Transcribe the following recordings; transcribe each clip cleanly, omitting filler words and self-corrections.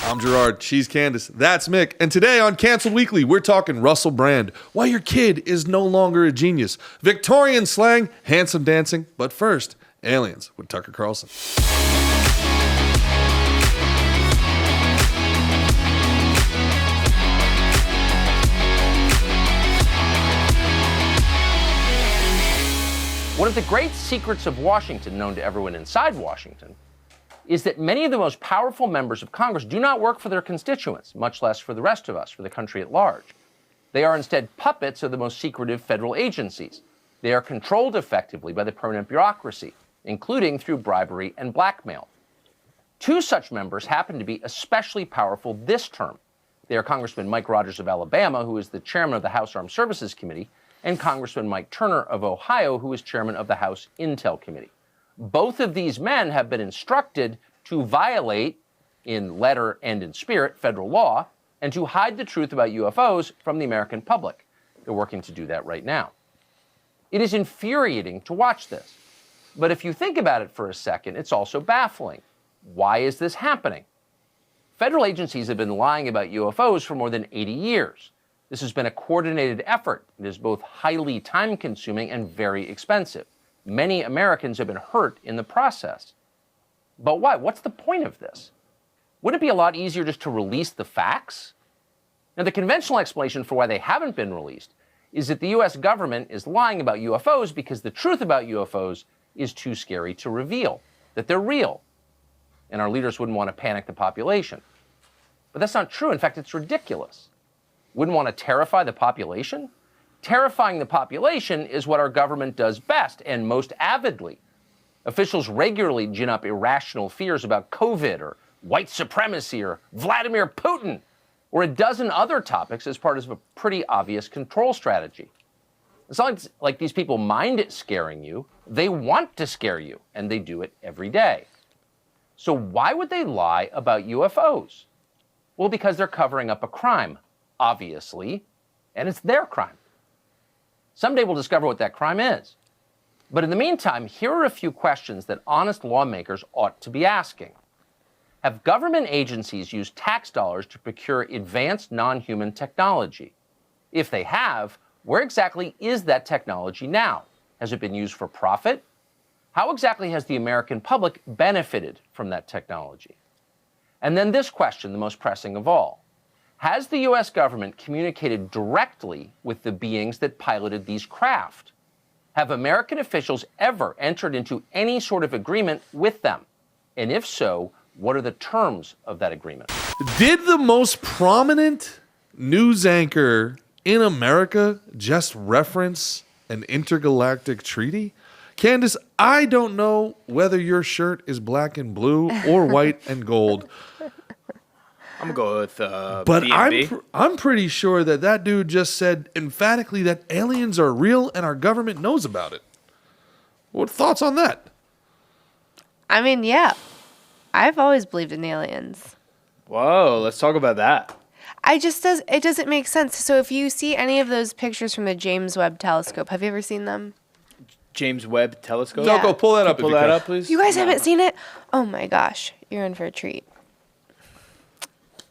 I'm Gerard. She's Candace. That's Mick. And today on Cancel Weekly, we're talking Russell Brand. Why your kid is no longer a genius. Victorian slang, handsome dancing. But first, aliens with Tucker Carlson. One of the great secrets of Washington, known to everyone inside Washington, is that many of the most powerful members of Congress do not work for their constituents, much less for the rest of us, for the country at large. They are instead puppets of the most secretive federal agencies. They are controlled effectively by the permanent bureaucracy, including through bribery and blackmail. Two such members happen to be especially powerful this term. They are Congressman Mike Rogers of Alabama, who is the chairman of the House Armed Services Committee, and Congressman Mike Turner of Ohio, who is chairman of the House Intel Committee. Both of these men have been instructed to violate, in letter and in spirit, federal law, and to hide the truth about UFOs from the American public. They're working to do that right now. It is infuriating to watch this. But if you think about it for a second, it's also baffling. Why is this happening? Federal agencies have been lying about UFOs for more than 80 years. This has been a coordinated effort. It is both highly time-consuming and very expensive. Many Americans have been hurt in the process. But why? What's the point of this? Wouldn't it be a lot easier just to release the facts? Now, the conventional explanation for why they haven't been released is that the U.S. government is lying about UFOs because the truth about UFOs is too scary to reveal, that they're real, and our leaders wouldn't want to panic the population. But that's not true. In fact, it's ridiculous. Wouldn't want to terrify the population? Terrifying the population is what our government does best and most avidly. Officials regularly gin up irrational fears about COVID or white supremacy or Vladimir Putin or a dozen other topics as part of a pretty obvious control strategy. It's not like these people mind it scaring you. They want to scare you, and they do it every day. So why would they lie about UFOs? Well, because they're covering up a crime, obviously, and it's their crime. Someday we'll discover what that crime is. But in the meantime, here are a few questions that honest lawmakers ought to be asking. Have government agencies used tax dollars to procure advanced non-human technology? If they have, where exactly is that technology now? Has it been used for profit? How exactly has the American public benefited from that technology? And then this question, the most pressing of all. Has the U.S. government communicated directly with the beings that piloted these craft? Have American officials ever entered into any sort of agreement with them? And if so, what are the terms of that agreement? Did the most prominent news anchor in America just reference an intergalactic treaty? Candace, I don't know whether your shirt is black and blue or white and gold. I'm gonna go with but B&B. I'm pretty sure that dude just said emphatically that aliens are real and our government knows about it. What thoughts on that? I mean, yeah. I've always believed in aliens. Whoa, let's talk about that. It doesn't make sense. So if you see any of those pictures from the James Webb Telescope, have you ever seen them? James Webb Telescope? Yeah. Go pull that up. Pull that up, please. You guys haven't seen it? Oh my gosh, you're in for a treat.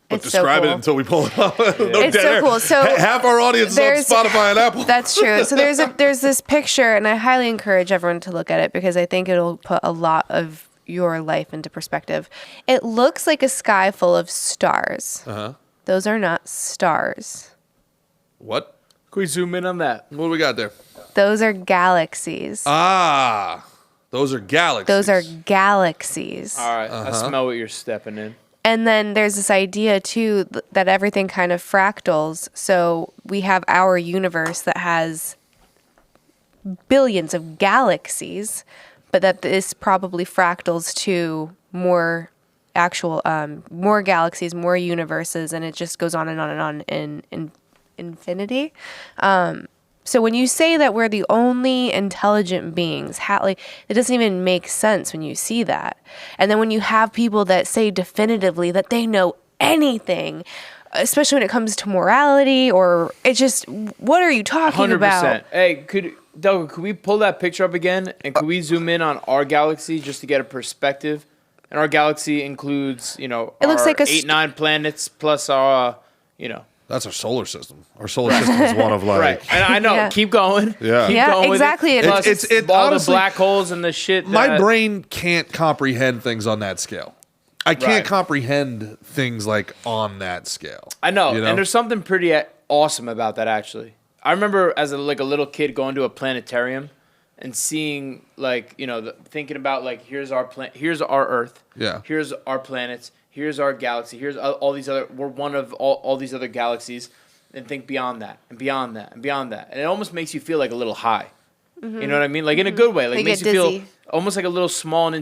But It's describe so cool. it until we pull it up. No It's dead so air. cool. So half our audience is on there's- Spotify and Apple. That's true. So there's this picture, and I highly encourage everyone to look at it because I think it'll put a lot of your life into perspective. It looks like a sky full of stars. Uh-huh. Those are not stars. What? Can we zoom in on that? What do we got there? Those are galaxies. Ah, those are galaxies. Those are galaxies. All right, I smell what you're stepping in. And then there's this idea, too, that everything kind of fractals. So we have our universe that has billions of galaxies, but that this probably fractals to more actual, more galaxies, more universes, and it just goes on and on and on in infinity. So when you say that we're the only intelligent beings, it doesn't even make sense when you see that. And then when you have people that say definitively that they know anything, especially when it comes to morality, or it's just, what are you talking 100%. about? Hey, Doug, could we pull that picture up again? And could we zoom in on our galaxy just to get a perspective? And our galaxy includes, It looks our like a 8-9 planets plus our, That's our solar system. Our solar system is one of like. Right. And I know. Yeah. Keep going. Yeah. Keep Yeah, going with exactly. It. It Plus, is. It's all honestly- the black holes and the shit. My that- brain can't comprehend things on that scale. I can't Right. comprehend things like on that scale. I know. You And there's something pretty awesome about that, actually. I remember as a little kid going to a planetarium and seeing thinking about here's our Earth. Yeah. Here's our planets. Here's our galaxy. Here's all these other. We're one of all these other galaxies, and think beyond that and beyond that and beyond that, and it almost makes you feel like a little high. Mm-hmm. You know what I mean? Like in a good way. Like You makes get you feel dizzy. almost like a little small and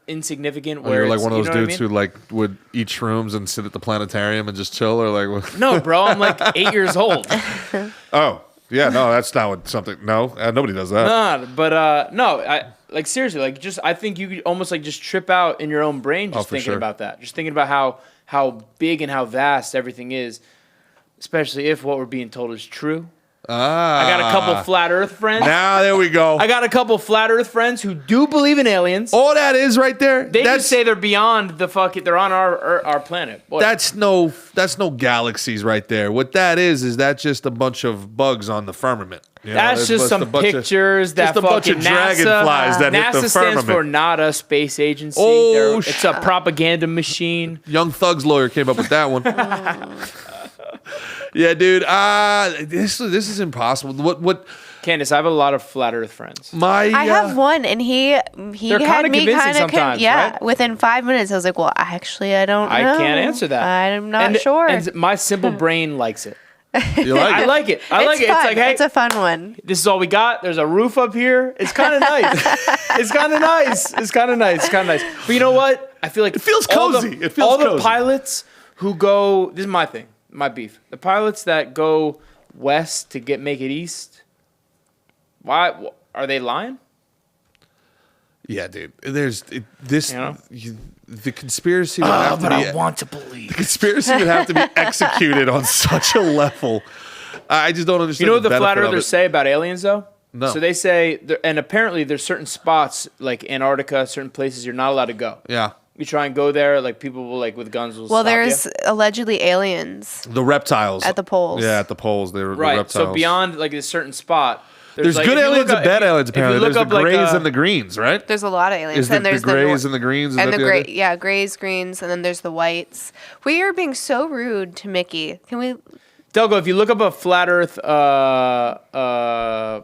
insignificant. Or Where you're like it's- one of you those know what I dudes mean? who like would eat shrooms and sit at the planetarium and just chill, or like. What? No, bro. I'm like 8 years old. Oh yeah, no, that's not what something. No, nobody does that. Nah, but no, I seriously I think you could almost just trip out in your own brain just for thinking sure. about that. Just thinking about how big and how vast everything is, especially if what we're being told is true. I got a couple flat Earth friends. Now there we go. I got a couple flat Earth friends who do believe in aliens. All that is right there. They just say they're beyond the they're on our planet. Boy, that's no galaxies right there. What that is that just a bunch of bugs on the firmament. You know, that's it's just a some bunch of- pictures that just a bunch of fucking NASA, dragonflies that hit NASA the stands for firmament. not a space agency. Oh, It's a propaganda machine. Young Thug's lawyer came up with that one. Yeah, dude. This is impossible. What Candace, I have a lot of flat Earth friends. I have one, and he They're had kinda me convincing kind of sometimes, yeah. right? Within 5 minutes, I was like, "Well, actually, I don't know. I can't answer that. I'm not sure." And my simple brain likes it. you like I it? like it. I like it. Fun. It's like, hey, It's a fun one. this is all we got. There's a roof up here. It's kind of nice. It's kind of nice. It's kind of nice. It's kind of nice. But you know what? I feel like it feels cozy. It feels all the cozy. pilots who go. This is my thing. My beef. The pilots that go west to make it east. Why are they lying? Yeah, dude. There's this. You know? The conspiracy would have to be. want to believe. Conspiracy would have to be executed on such a level. I just don't understand. You know what the flat benefit of earthers it. say about aliens, though? No. So they say, and apparently there's certain spots like Antarctica, certain places you're not allowed to go. Yeah. You try and go there, like people will with guns will Well, stop there's you. allegedly aliens. The reptiles At the poles. Yeah, at the poles. They were Right. The reptiles. So beyond a certain spot, There's like, good if you aliens look and up- bad aliens. if you Apparently, look there's the up, grays and the greens, right? There's a lot of aliens. Is the and there's grays nor- and the greens? Is and that the the gray, other? yeah, grays, greens, and then there's the whites. We are being so rude to Mickey. Can we? Delgo, if you look up a flat Earth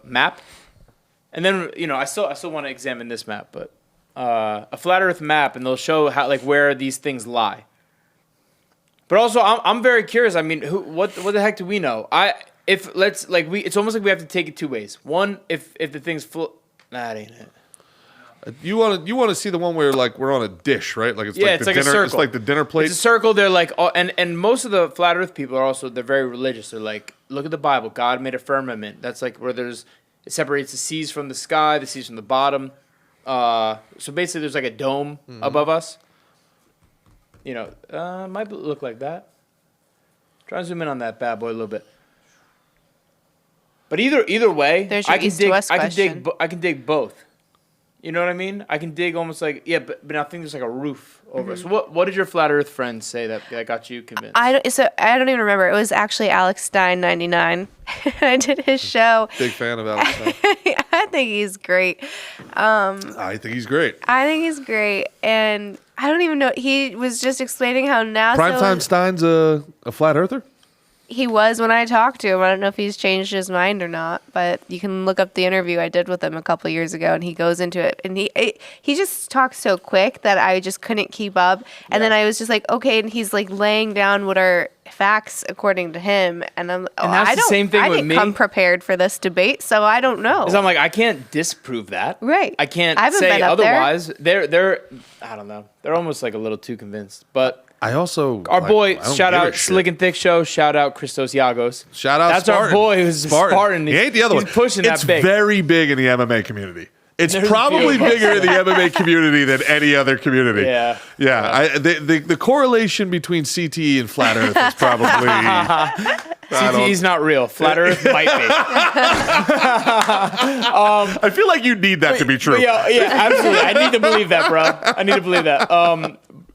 map, and then I still want to examine this map, but a flat Earth map, and they'll show how where these things lie. But also, I'm very curious. I mean, what the heck do we know? It's almost like we have to take it two ways. One, if the thing's full, that ain't it. You want to see the one where we're on a dish, right? Like it's Yeah, like it's the like a dinner. circle. It's like the dinner plate. It's a circle. They're like, and most of the flat Earth people are also they're very religious. They're like, look at the Bible. God made a firmament. That's like where it separates the seas from the sky, the seas from the bottom. So basically, there's like a dome above us. Might look like that. Try and zoom in on that bad boy a little bit. But either way, There's your I can east to dig. west I can dig. question. I can dig both. You know what I mean? I can dig almost but I think there's like a roof over it. So what did your flat Earth friends say that got you convinced? I don't even remember. It was actually Alex Stein 99. I did his show. Big fan of Alex Stein. I think he's great. I think he's great. I think he's great, and I don't even know. He was just explaining how NASA. Primetime Stein's a flat earther. He was when I talked to him. I don't know if he's changed his mind or not, but you can look up the interview I did with him a couple years ago, and he goes into it. And he just talks so quick that I just couldn't keep up. And then I was just like, okay, and he's laying down what are facts according to him, and I'm. that's the same thing I with didn't me. come prepared for this debate, so I don't know. Because I'm like, I can't disprove that. Right. I can't I haven't say been up there. otherwise. They're I don't know. They're almost a little too convinced. But I also our boy, I don't shout give a out shit. Slick and Thick Show. Shout out Christos Yagos. Shout out That's Spartan. our boy who's Spartan. He ain't the other he's one. pushing it's that big. very big in the MMA community. It's There's probably few. bigger in the MMA community than any other community. Yeah. Yeah. The correlation between CTE and flat Earth is probably CTE's not real. Flat Earth might be. I feel like you need that to be true. Yeah, absolutely. I need to believe that, bro. I need to believe that.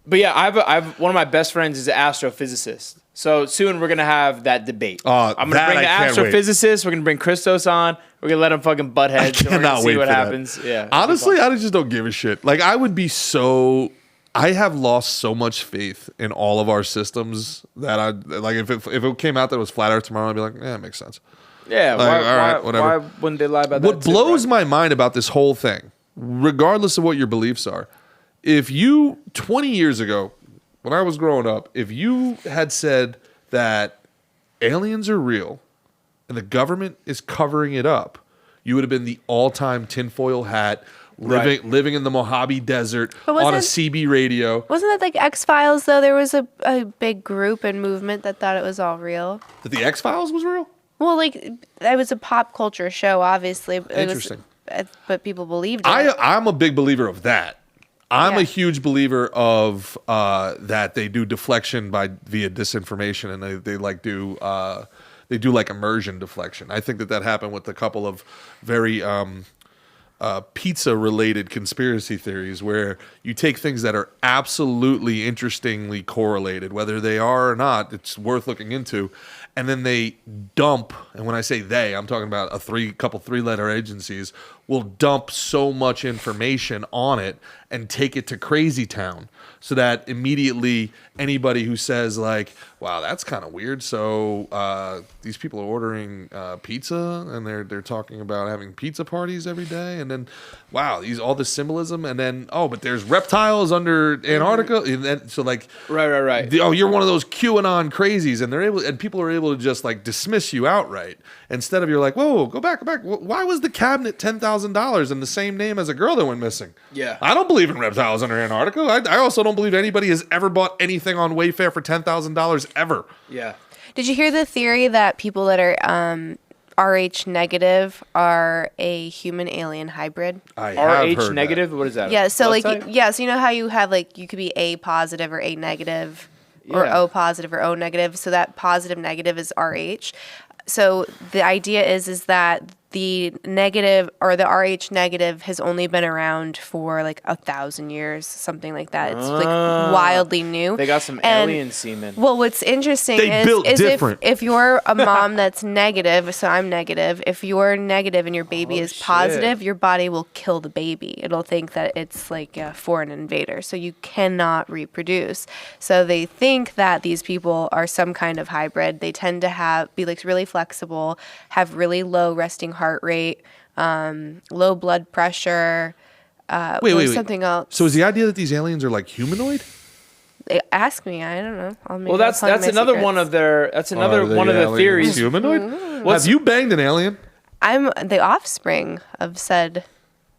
But yeah, I have one of my best friends is an astrophysicist. So soon we're gonna have that debate. I'm gonna bring the astrophysicist. We're gonna bring Christos on. We're gonna let him fucking butt heads. I cannot see wait what for happens. that. Yeah. Honestly, I just don't give a shit. Like, I would be so. I have lost so much faith in all of our systems that I like. If it came out that it was flat Earth tomorrow, I'd be like, yeah, it makes sense. Yeah. Like, all right, whatever. Why wouldn't they lie about that? What blows my mind about this whole thing, regardless of what your beliefs are, if you 20 years ago, when I was growing up, if you had said that aliens are real and the government is covering it up, you would have been the all-time tinfoil hat, living in the Mojave Desert on a CB radio. Wasn't that like X-Files, though? There was a big group and movement that thought it was all real. That the X-Files was real? Well, like, it was a pop culture show, obviously. Interesting. But people believed it. I'm a big believer of that. I'm Yeah. a huge believer of that they do deflection via disinformation, and they do like immersion deflection. I think that happened with a couple of very pizza-related conspiracy theories where you take things that are absolutely interestingly correlated, whether they are or not, it's worth looking into, and then they dump, and when I say they, I'm talking about couple three-letter agencies, will dump so much information on it and take it to crazy town so that immediately anybody who says like, wow, that's kind of weird. So these people are ordering pizza and they're talking about having pizza parties every day. And then, wow, all this symbolism. And then, but there's reptiles under Antarctica. And then, so like, Right. You're one of those QAnon crazies. And people are able to just like dismiss you outright. Instead of you're like, whoa, go back. Why was the cabinet $10,000 and the same name as a girl that went missing? Yeah. I don't believe in reptiles under Antarctica. I also don't believe anybody has ever bought anything on Wayfair for $10,000 ever. Yeah. Did you hear the theory that people that are Rh negative are a human alien hybrid? I have RH heard negative? that. What is that? Yeah, so Blood like type? so you know how you have like you could be A positive or A negative or Yeah. O positive or O negative. So that positive negative is Rh. So the idea is that the negative or the Rh negative has only been around for like 1,000 years, something like that. It's like wildly new. They got some And- alien semen. Well, what's interesting They built is different. if you're a mom that's negative, so I'm negative, if you're negative and your baby is shit. positive, your body will kill the baby. It'll think that it's like a foreign invader. So you cannot reproduce. So they think that these people are some kind of hybrid. They tend to be like really flexible, have really low resting heart rate, low blood pressure. Wait. Something else. So is the idea that these aliens are like humanoid? Ask me. I don't know. Well, that's another one of their. That's another one of the theories. Humanoid? Have you banged an alien? I'm the offspring of said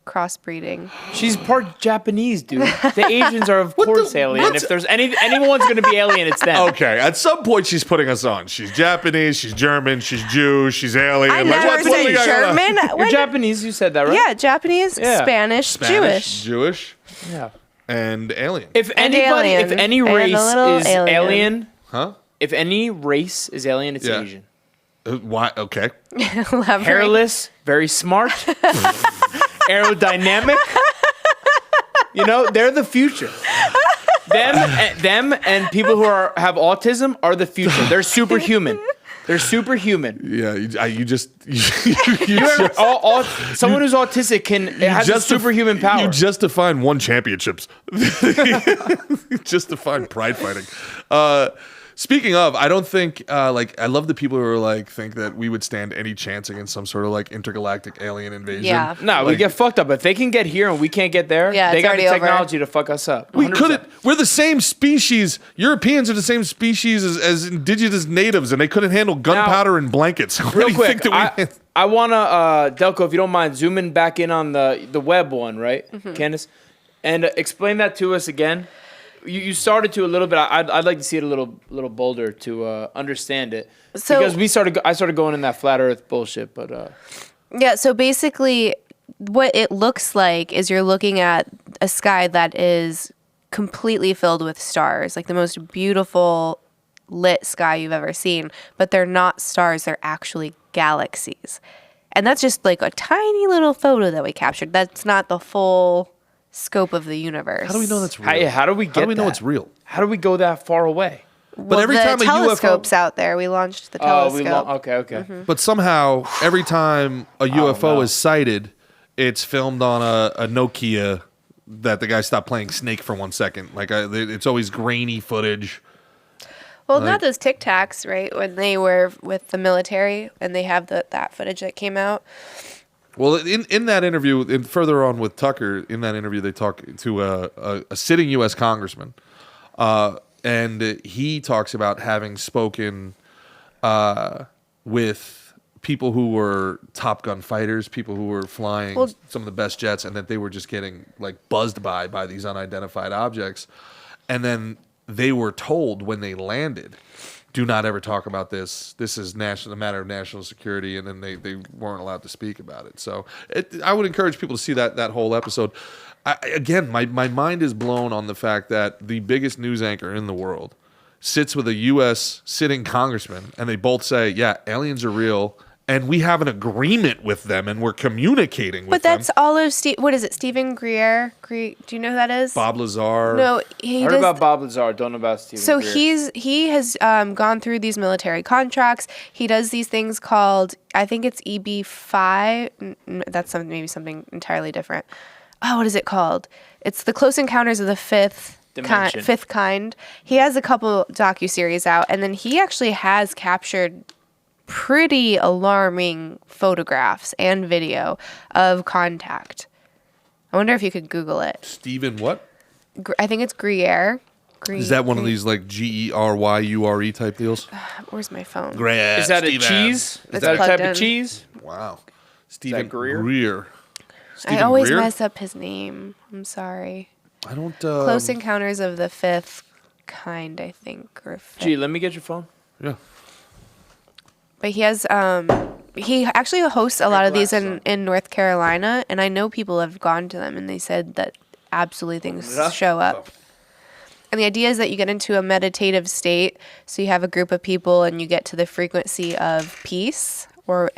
crossbreeding. She's part Japanese, dude. The Asians are of course alien. what's- If there's anyone's going to be alien, it's them. Okay, at some point she's putting us on. She's Japanese, she's German, she's Jew, she's alien. I Like, never what said we got going on? German. You're When- Japanese. You said that, right? Yeah, Japanese, Yeah. Spanish, Jewish. Jewish, Yeah. and alien. If And anybody, if alien. any And a race little is alien. alien, Huh? if any race is alien, it's Yeah. Asian. Why? Okay. Elaborate. Hairless, very smart, aerodynamic. You know, they're the future. Them and people who have autism are the future. They're superhuman. They're superhuman. Yeah, you just Someone who's autistic has a superhuman power. You just defined one championships. Just defined pride fighting. Speaking of, I don't think I love the people who are like think that we would stand any chance against some sort of like intergalactic alien invasion. Yeah. No, we get fucked up. If they can get here and we can't get there, Yeah, they it's got the already over. technology to fuck us up. We 100%. couldn't. We're the same species. Europeans are the same species as indigenous natives, and they couldn't handle gunpowder and blankets. What do Real you quick, think that we? I want to, Delco, if you don't mind, zoom in back in on the web one, right, Candace? And explain that to us again. You started to a little bit. I'd like to see it a little bolder to understand it. So- because I started going in that flat Earth bullshit, but Yeah, so basically what it looks like is you're looking at a sky that is completely filled with stars, like the most beautiful lit sky you've ever seen, but they're not stars, they're actually galaxies. And that's just like a tiny little photo that we captured. That's not the full scope of the universe. How do we know that's real? How do we get How do we know that? it's real? How do we go that far away? But every the time a telescope's UFO, out there. We launched the telescope. Okay. but somehow every time a UFO no. is sighted, it's filmed on a Nokia that the guy stopped playing Snake for 1 second. Like it's always grainy footage. Well, not those Tic Tacs, right? When they were with the military and they have that footage that came out. Well, in that interview, and further on with Tucker, in that interview, they talk to a sitting U.S. congressman, and he talks about having spoken with people who were Top Gun fighters, people who were flying some of the best jets, and that they were just getting like buzzed by these unidentified objects, and then they were told when they landed, do not ever talk about this. This is a matter of national security, and then they weren't allowed to speak about it. So I would encourage people to see that whole episode. My mind is blown on the fact that the biggest news anchor in the world sits with a U.S. sitting congressman, and they both say, yeah, aliens are real, and we have an agreement with them, and we're communicating with them. But that's all of what is it, Stephen Greer? Do you know who that is? Bob Lazar. No, he Heard does. about Bob Lazar, don't know about Stephen So Greer. he has gone through these military contracts. He does these things called, I think it's EB5. That's maybe something entirely different. Oh, what is it called? It's the Close Encounters of the Fifth Kind. He has a couple docuseries out, and then he actually has captured pretty alarming photographs and video of contact. I wonder if you could Google it. Stephen what? I think it's Greer. Is that one of these like GERYURE type deals? Where's my phone? Is that a cheese? Is that a plugged type in. of cheese? Wow. Stephen Greer? Greer. I always mess up his name. I'm sorry. I don't. Close Encounters of the Fifth Kind, I think. Or fifth. Gee, let me get your phone. Yeah. But he has, he actually hosts a lot of these in North Carolina, and I know people have gone to them, and they said that absolutely things show up. And the idea is that you get into a meditative state, so you have a group of people, and you get to the frequency of peace or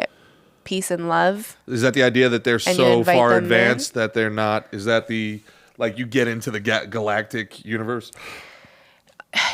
peace and love. Is that the idea that they're And you so invite far them advanced that they're not? Is that the like you get into the galactic universe?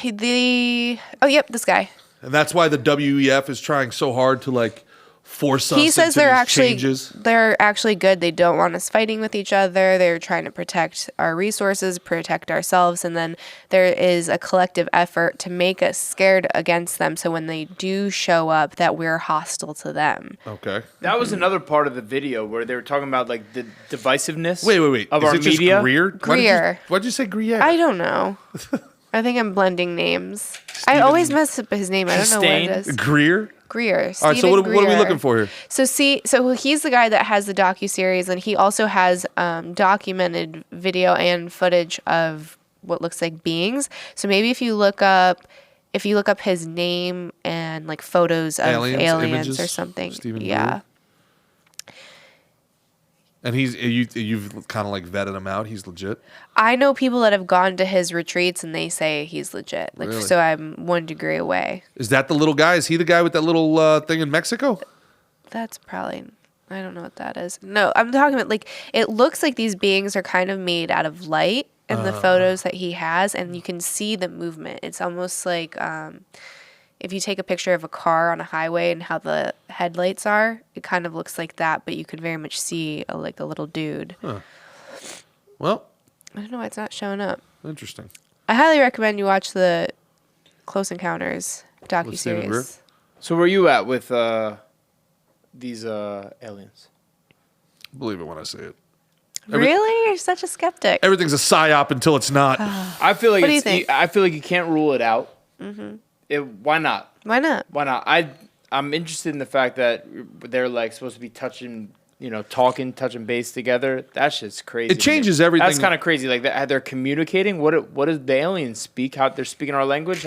This guy. And that's why the WEF is trying so hard to like force us. He says into these they're changes. actually good. They don't want us fighting with each other. They're trying to protect our resources, protect ourselves, and then there is a collective effort to make us scared against them. So when they do show up, that we're hostile to them. Okay. That was another part of the video where they were talking about like the divisiveness. Wait. Of Is our it just media. Greer? Greer. Why'd you say Greer? I don't know. I think I'm blending names. I always mess up his name. I don't know what it is. Greer. Greer. All right. So what are we Greer. looking for here? So he's the guy that has the docuseries, and he also has documented video and footage of what looks like beings. So maybe if you look up his name and like photos of aliens images, or something, Stephen yeah. Greer? And you've kind of like vetted him out. He's legit. I know people that have gone to his retreats, and they say he's legit. Like, Really? so I'm 1 degree away. Is that the little guy? Is he the guy with that little thing in Mexico? That's probably, I don't know what that is. No, I'm talking about like, it looks like these beings are kind of made out of light in the photos that he has, and you can see the movement. It's almost like if you take a picture of a car on a highway and how the headlights are, it kind of looks like that, but you could very much see a little dude. Huh. Well, I don't know why it's not showing up. interesting. I highly recommend you watch the Close Encounters Stephen Greer? docuseries. So where are you at with these aliens? Believe it when I say it. Really? You're such a skeptic. Everything's a psyop until it's not. I feel like What do you think? I feel like you can't rule it out. Mm-hmm. Why not? Why not? Why not? I'm interested in the fact that they're like supposed to be touching, touching base together. That shit's crazy. It changes everything. That's kind of crazy. Like that, they're communicating. What does the aliens speak? How they're speaking our language?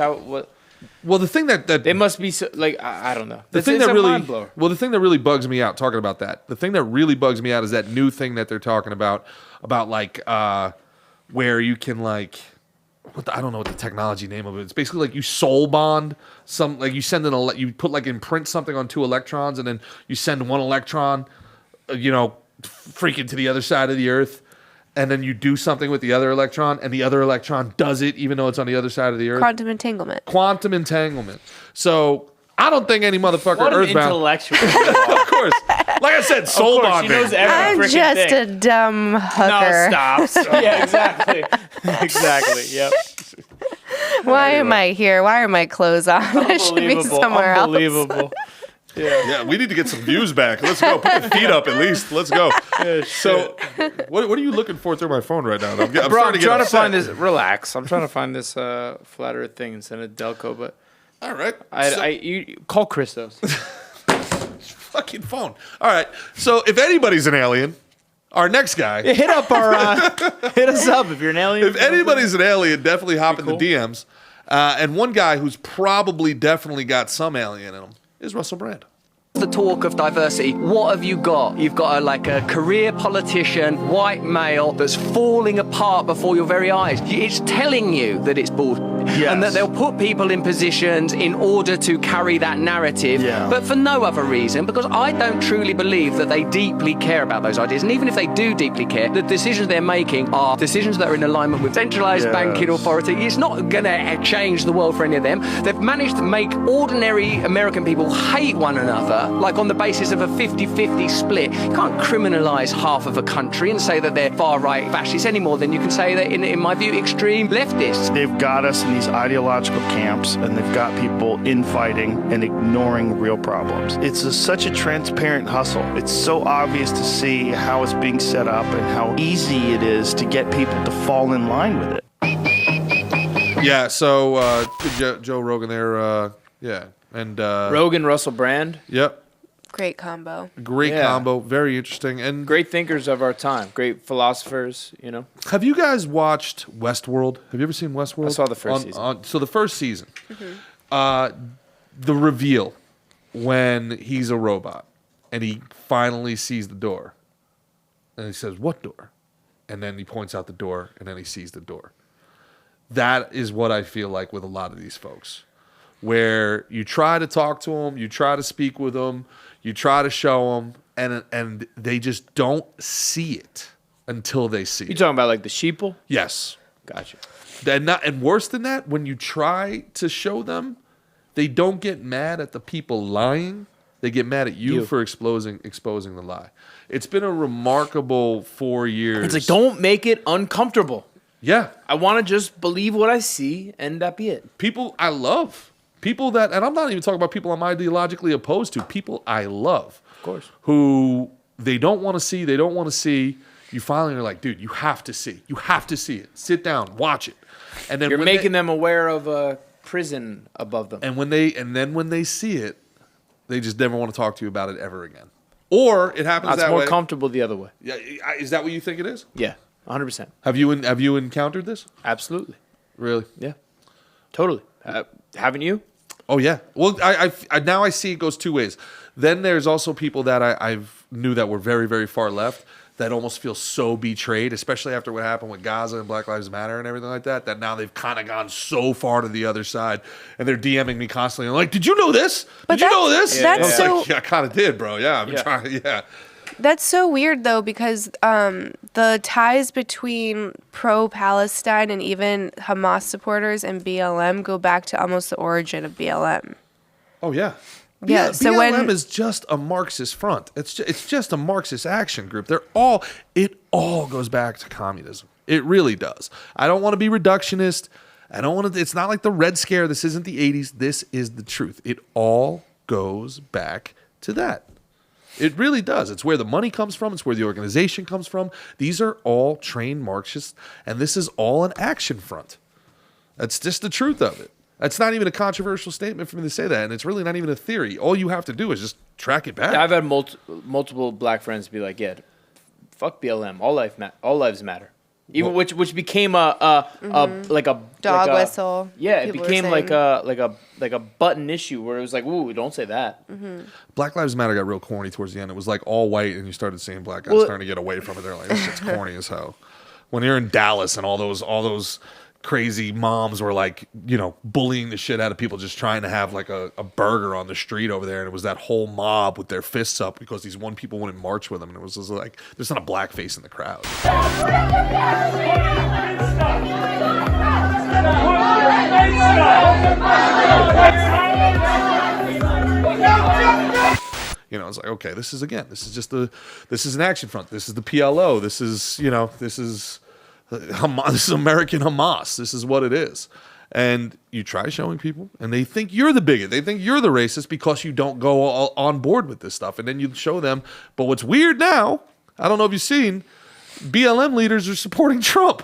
Well, the thing that They must be so, like I don't know. the thing it's that a really mind blower. well the thing that really bugs me out talking about that. The thing that really bugs me out is that new thing that they're talking about like where you can like I don't know what the technology name of it. It's basically like you soul bond some, like you send you put like imprint something on 2 electrons, and then you send one electron, freaking to the other side of the earth, and then you do something with the other electron, and the other electron does it even though it's on the other side of the earth. Quantum entanglement. Quantum entanglement. So I don't think any motherfucker What an earthbound. intellectual. Of course, like I said, soul Of course, bonding. he knows every I'm freaking just thing. a dumb hooker. No, stop. Yeah, exactly. Exactly. Yep. Why am I here? Why are my clothes on? I should be Unbelievable. somewhere else. Unbelievable. Yeah, we need to get some views back. Let's go. Put your feet up at least. Let's go. So, what are you looking for through my phone right now? I'm Bro, I'm starting to get trying to upset. find this. Relax. I'm trying to find this flat Earth thing and send it to Delco, but All right. you call Christos. Fucking phone. All right. So, if anybody's an alien, our next guy, hit up our hit us up if you're an alien. if anybody's an alien, definitely hop in cool. the DMs. And one guy who's probably definitely got some alien in him is Russell Brand. The talk of diversity, what have you got? You've got a career politician, white male, that's falling apart before your very eyes. It's telling you that it's bullshit. Yes. And that they'll put people in positions in order to carry that narrative, Yeah. but for no other reason, because I don't truly believe that they deeply care about those ideas. And even if they do deeply care, the decisions they're making are decisions that are in alignment with centralized Yes. banking authority. It's not going to change the world for any of them. They've managed to make ordinary American people hate one another, like on the basis of a 50-50 split. You can't criminalize half of a country and say that they're far-right fascists any more than you can say that, in my view, extreme leftists. They've got us in these ideological camps, and they've got people infighting and ignoring real problems. It's such a transparent hustle. It's so obvious to see how it's being set up and how easy it is to get people to fall in line with it. Yeah. So, Joe Rogan there. Yeah. And Rogan, Russell Brand, Yep. Great combo. Great Yeah. combo. Very interesting. And great thinkers of our time, great philosophers. You know, have you guys watched Westworld? Have you ever seen Westworld? I saw the first season. So the first season, the reveal when he's a robot and he finally sees the door, and he says, "What door?" And then he points out the door, and then he sees the door. That is what I feel like with a lot of these folks, where you try to talk to them, you try to speak with them, you try to show them, and they just don't see it until they see you it. talking about like the sheeple? Yes. Gotcha. And worse than that, when you try to show them, they don't get mad at the people lying. They get mad at you for exposing the lie. It's been a remarkable 4 years. It's like, don't make it uncomfortable. Yeah. I want to just believe what I see, and that be it. People I love. People that, and I'm not even talking about people I'm ideologically opposed to. People I love. Of course. Who they don't want to see. They don't want to see. You finally are like, dude, you have to see. You have to see it. Sit down, watch it. And then You're when making them aware of a prison above them. And when they see it, they just never want to talk to you about it ever again. Or it happens It's that more way. comfortable the other way. Yeah, is that what you think it is? Yeah, 100%. Have you encountered this? Absolutely. Really? Yeah, totally. Haven't you? Oh yeah. Well, I now I see it goes two ways. Then there's also people that I've knew that were very, very far left that almost feel so betrayed, especially after what happened with Gaza and Black Lives Matter and everything like that, that now they've kind of gone so far to the other side and they're DMing me constantly. I'm like, did you know this? But Did you know this? that's I was so- like, yeah, I kind of did, bro. Yeah, I've been trying. Yeah. That's so weird, though, because the ties between pro-Palestine and even Hamas supporters and BLM go back to almost the origin of BLM. Oh yeah. Yeah, so BLM when- is just a Marxist front. It's just a Marxist action group. It all goes back to communism. It really does. I don't want to be reductionist. I don't want to. It's not like the Red Scare. This isn't the 80s. This is the truth. It all goes back to that. It really does. It's where the money comes from. It's where the organization comes from. These are all trained Marxists, and this is all an action front. That's just the truth of it. That's not even a controversial statement for me to say that, and it's really not even a theory. All you have to do is just track it back. Yeah, I've had multiple black friends be like, "Yeah, fuck BLM. All lives matter." Even which became a Dog whistle. Yeah, it people were became like saying. a button issue where it was like, "Ooh, don't say that." Black Lives Matter got real corny towards the end. It was like all white, and you started seeing black guys starting to get away from it. They're like, this shit's corny as hell. When you're in Dallas and all those crazy moms were like, you know, bullying the shit out of people just trying to have like a burger on the street over there. And it was that whole mob with their fists up because these one people wouldn't march with them. And it was just like, there's not a black face in the crowd. You know, it's like, okay, this is an action front. This is the PLO. This is, you know, this is Hamas, this is American Hamas. This is what it is. And you try showing people, and they think you're the bigot. They think you're the racist because you don't go on board with this stuff. And then you show them. But what's weird now, I don't know if you've seen, BLM leaders are supporting Trump.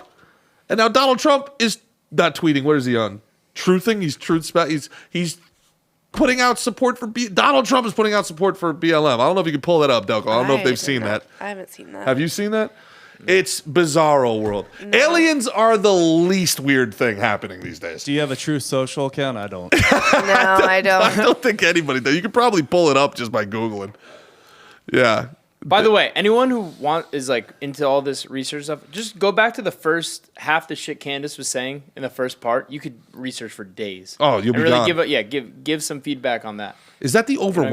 And now Donald Trump is not tweeting. What is he on? Truthing? He's putting out support for Donald Trump is putting out support for BLM. I don't know if you can pull that up, Delco. I don't know if they've seen that. I haven't seen that. Have you seen that? It's bizarro world. No. Aliens are the least weird thing happening these days. Do you have a True Social account? I don't. No, I don't. I don't think anybody does. You could probably pull it up just by Googling. Yeah. By the way, anyone who is like into all this research stuff, just go back to the first half the shit Candace was saying in the first part. You could research for days. Oh, you'll be really gone. give some feedback on that. Is that the overwhelming?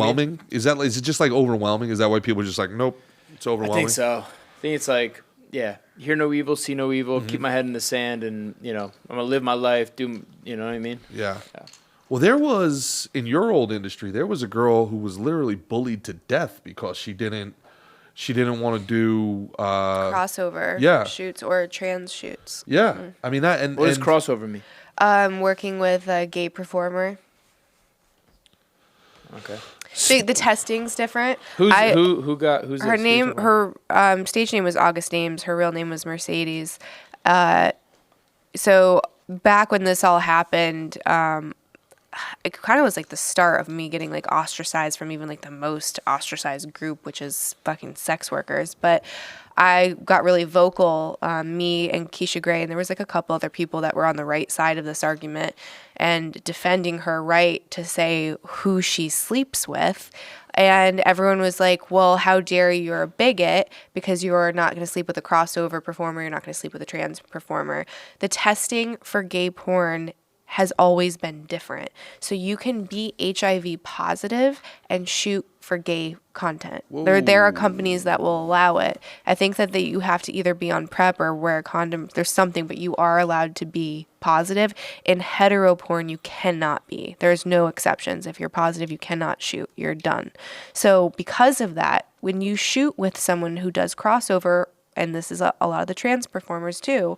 You know what I mean? Is it just like overwhelming? Is that why people are just like, nope, it's overwhelming? I think so. I think it's like, yeah, hear no evil, see no evil, keep my head in the sand, and, you know, I'm going to live my life, you know what I mean? Yeah. Well, there was, in your old industry, there was a girl who was literally bullied to death because she didn't want to do crossover shoots or trans shoots. Yeah. Mm-hmm. I mean, that, and what does crossover mean? Working with a gay performer. Okay. The testing's different. Who's her name? Her stage name was August Ames. Her real name was Mercedes. So back when this all happened, it kind of was like the start of me getting like ostracized from even like the most ostracized group, which is fucking sex workers. But I got really vocal, me and Keisha Gray, and there was like a couple other people that were on the right side of this argument and defending her right to say who she sleeps with. And everyone was like, well, how dare you, you're a bigot because you're not going to sleep with a crossover performer, you're not going to sleep with a trans performer. The testing for gay porn has always been different. So you can be HIV positive and shoot for gay content. There are companies that will allow it. I think that you have to either be on PrEP or wear a condom. There's something, but you are allowed to be positive. In hetero porn, you cannot be. There's no exceptions. If you're positive, you cannot shoot. You're done. So because of that, when you shoot with someone who does crossover, and this is a lot of the trans performers too,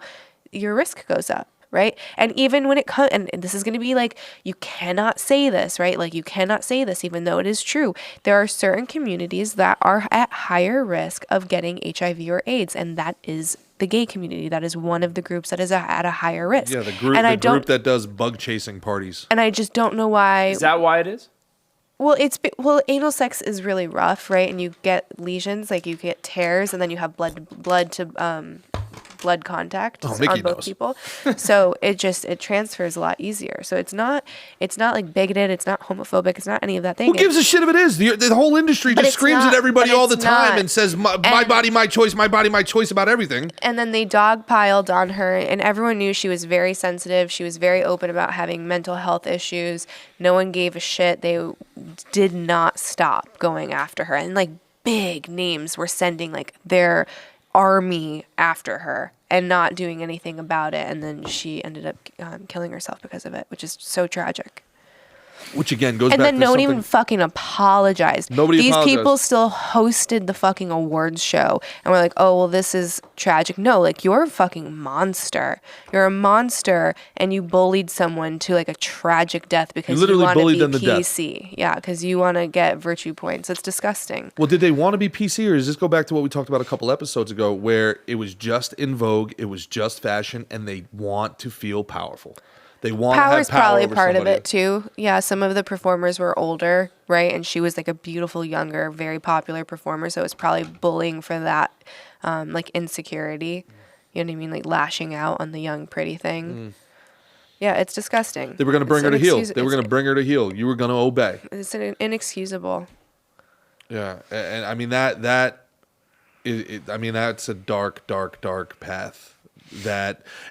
your risk goes up. Right. And even when it comes, and this is going to be like, you cannot say this, right? Like you cannot say this, even though it is true. There are certain communities that are at higher risk of getting HIV or AIDS. And that is the gay community. That is one of the groups that is at a higher risk. Yeah, the group that does bug chasing parties. And I just don't know why. Is that why it is? Well, anal sex is really rough, right? And you get lesions, like you get tears, and then you have blood contact on both people. So it transfers a lot easier. So it's not like bigoted, it's not homophobic, it's not any of that thing. Who gives a shit if it is? The whole industry just screams at everybody all the time and says, my body, my choice about everything. And then they dogpiled on her, and everyone knew she was very sensitive. She was very open about having mental health issues. No one gave a shit. They did not stop going after her. And like big names were sending like their army after her and not doing anything about it. And then she ended up killing herself because of it, which is so tragic. Which again goes back to something. And then no one even fucking apologized. Nobody apologized. These people still hosted the fucking awards show. And we're like, oh, well, this is tragic. No, like, you're a fucking monster. You're a monster, and you bullied someone to, like, a tragic death because you want to be PC. Yeah, because you want to get virtue points. It's disgusting. Well, did they want to be PC, or does this go back to what we talked about a couple episodes ago, where it was just in vogue, it was just fashion, and they want to feel powerful? They want to have power probably over part somebody. of it too. Yeah, some of the performers were older, right? And she was like a beautiful, younger, very popular performer. So it was probably bullying for that, like insecurity. You know what I mean? Like lashing out on the young, pretty thing. Yeah, it's disgusting. They were going to bring her to heel. They were going to bring her to heel. You were going to obey. It's inexcusable. Yeah, and I mean that's a dark, dark, dark path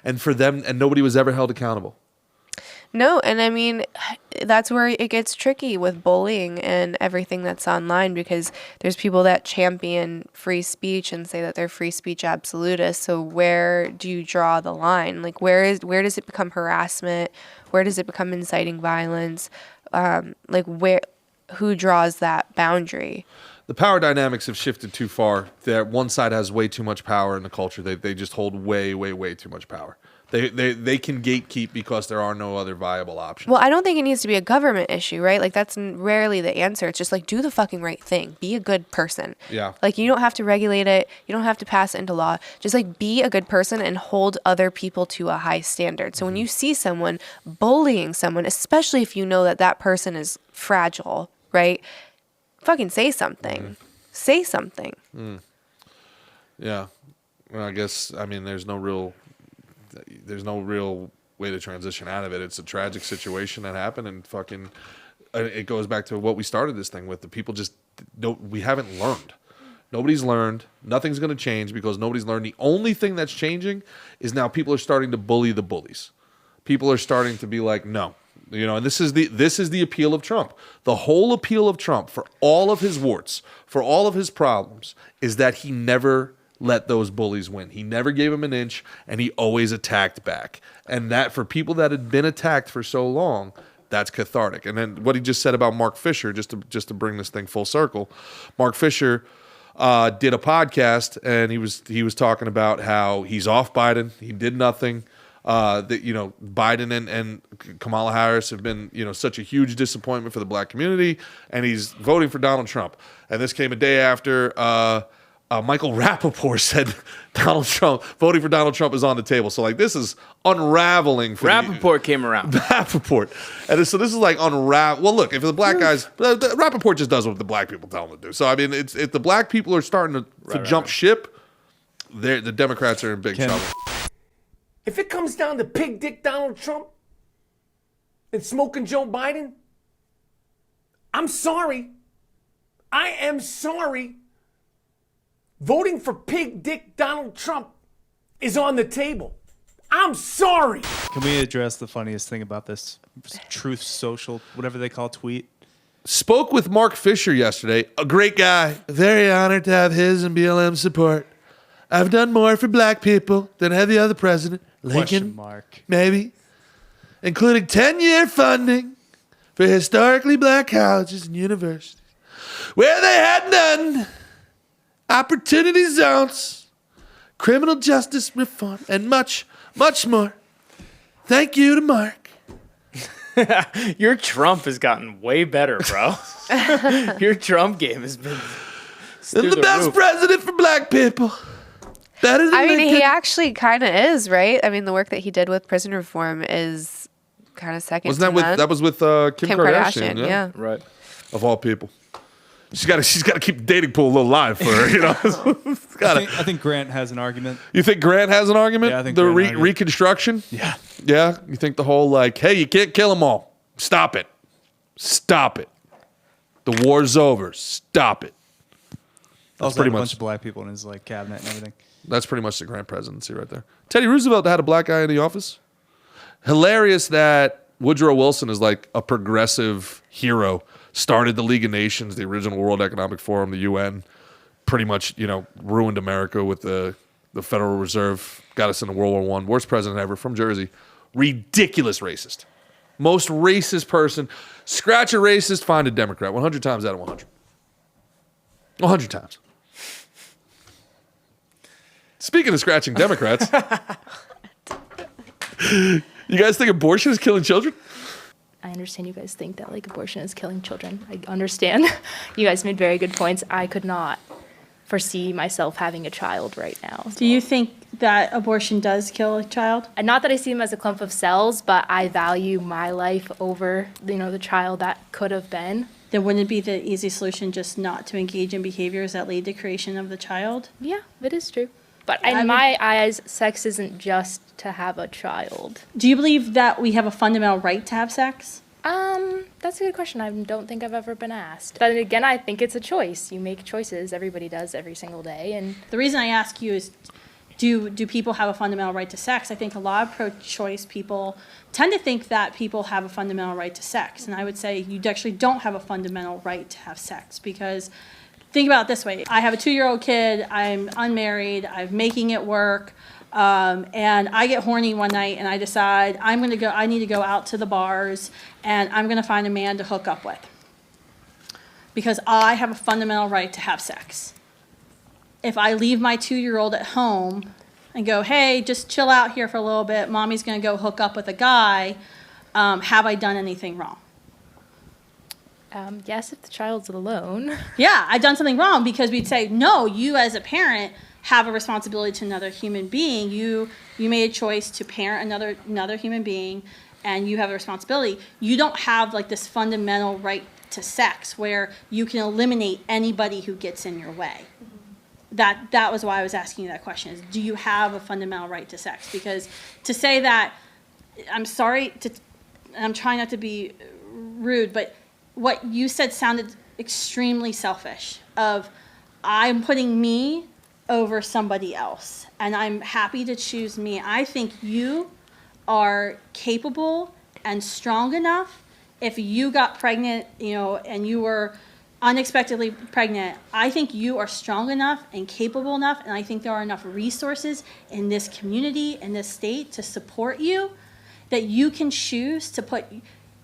and for them, and nobody was ever held accountable. No, and I mean, that's where it gets tricky with bullying and everything that's online, because there's people that champion free speech and say that they're free speech absolutists. So where do you draw the line? Like, where does it become harassment? Where does it become inciting violence? Who draws that boundary? The power dynamics have shifted too far. That one side has way too much power in the culture. They just hold way, way, way too much power. They can gatekeep because there are no other viable options. Well, I don't think it needs to be a government issue, right? Like, that's rarely the answer. It's just like, do the fucking right thing. Be a good person. Yeah. Like, you don't have to regulate it. You don't have to pass it into law. Just like, be a good person and hold other people to a high standard. So when you see someone bullying someone, especially if you know that that person is fragile, right? Fucking say something. Say something. Yeah. Well, I guess, I mean, there's no real way to transition out of it. It's a tragic situation that happened, and fucking, it goes back to what we started this thing with. The people just don't, we haven't learned. Nobody's learned. Nothing's going to change because nobody's learned. The only thing that's changing is now people are starting to bully the bullies. People are starting to be like, no. And this is the appeal of Trump. The whole appeal of Trump, for all of his warts, for all of his problems, is that he never let those bullies win. He never gave them an inch, and he always attacked back. And that, for people that had been attacked for so long, that's cathartic. And then what he just said about Mark Fisher, just to bring this thing full circle, Mark Fisher did a podcast, and he was talking about how he's off Biden. He did nothing. That Biden and Kamala Harris have been such a huge disappointment for the black community, and he's voting for Donald Trump. And this came a day after Michael Rappaport said voting for Donald Trump is on the table. So like, this is unraveling. Rappaport came around. Rappaport, and so this is like unravel. Well, look, if the black guys, Rappaport just does what the black people tell him to do. So I mean, if the black people are starting to jump ship, the Democrats are in big trouble. If it comes down to pig dick Donald Trump and smoking Joe Biden, I'm sorry. I am sorry. Voting for pig dick Donald Trump is on the table. I'm sorry. Can we address the funniest thing about this Truth Social, whatever they call tweet? Spoke with Mark Fisher yesterday. A great guy. Very honored to have his and BLM support. I've done more for black people than any other president. Lincoln, maybe. Including 10-year funding for historically black colleges and universities where they had none. Opportunity zones, criminal justice reform, and much, much more. Thank you to Mark. Your Trump has gotten way better, bro. Your Trump game has been the best president for black people. Better than I mean, Lincoln. he actually kind of is, right? I mean, the work that he did with prison reform is kind of second Wasn't to that none. that was with Kim Kardashian? Yeah. right. Of all people. She's got to keep the dating pool a little live for her, I think Grant has an argument. You think Grant has an argument? Yeah, I think the Grant argued. reconstruction? Yeah. Yeah? You think the whole hey, you can't kill them all. Stop it. Stop it. The war's over. Stop it. Also, pretty had a much- bunch of black people in his cabinet and everything. That's pretty much the Grant presidency right there. Teddy Roosevelt had a black guy in the office. Hilarious that Woodrow Wilson is like a progressive hero. Started the League of Nations, the original World Economic Forum, the UN. Pretty much, ruined America with the Federal Reserve. Got us into World War I. Worst president ever from Jersey. Ridiculous racist. Most racist person. Scratch a racist, find a Democrat. 100 times out of 100. 100 times. Speaking of scratching Democrats, you guys think abortion is killing children? I understand you guys think that abortion is killing children. I understand. You guys made very good points. I could not foresee myself having a child right now. Do you think that abortion does kill a child? And not that I see them as a clump of cells, but I value my life over, the child that could have been. Then wouldn't it be the easy solution just not to engage in behaviors that lead to creation of the child? Yeah, it is true. But I in my eyes, sex isn't just to have a child. Do you believe that we have a fundamental right to have sex? That's a good question. I don't think I've ever been asked. But again, I think it's a choice. You make choices. Everybody does every single day. And The reason I ask you is do people have a fundamental right to sex? I think a lot of pro-choice people tend to think that people have a fundamental right to sex. And I would say you actually don't have a fundamental right to have sex, because think about it this way. I have a 2-year-old kid. I'm unmarried. I'm making it work. And I get horny one night and I decide I need to go out to the bars and I'm going to find a man to hook up with, because I have a fundamental right to have sex. If I leave my 2-year-old at home and go, hey, just chill out here for a little bit, mommy's going to go hook up with a guy, have I done anything wrong? Yes, if the child's alone. Yeah, I've done something wrong, because we'd say, no, you as a parent have a responsibility to another human being. You made a choice to parent another human being, and you have a responsibility. You don't have like this fundamental right to sex where you can eliminate anybody who gets in your way. That was why I was asking you that question, is do you have a fundamental right to sex? Because to say that, I'm sorry, and I'm trying not to be rude, but what you said sounded extremely selfish, of I'm putting me over somebody else, and I'm happy to choose me. I think you are capable and strong enough. If you got pregnant, and you were unexpectedly pregnant, I think you are strong enough and capable enough, and I think there are enough resources in this community, in this state, to support you, that you can choose to put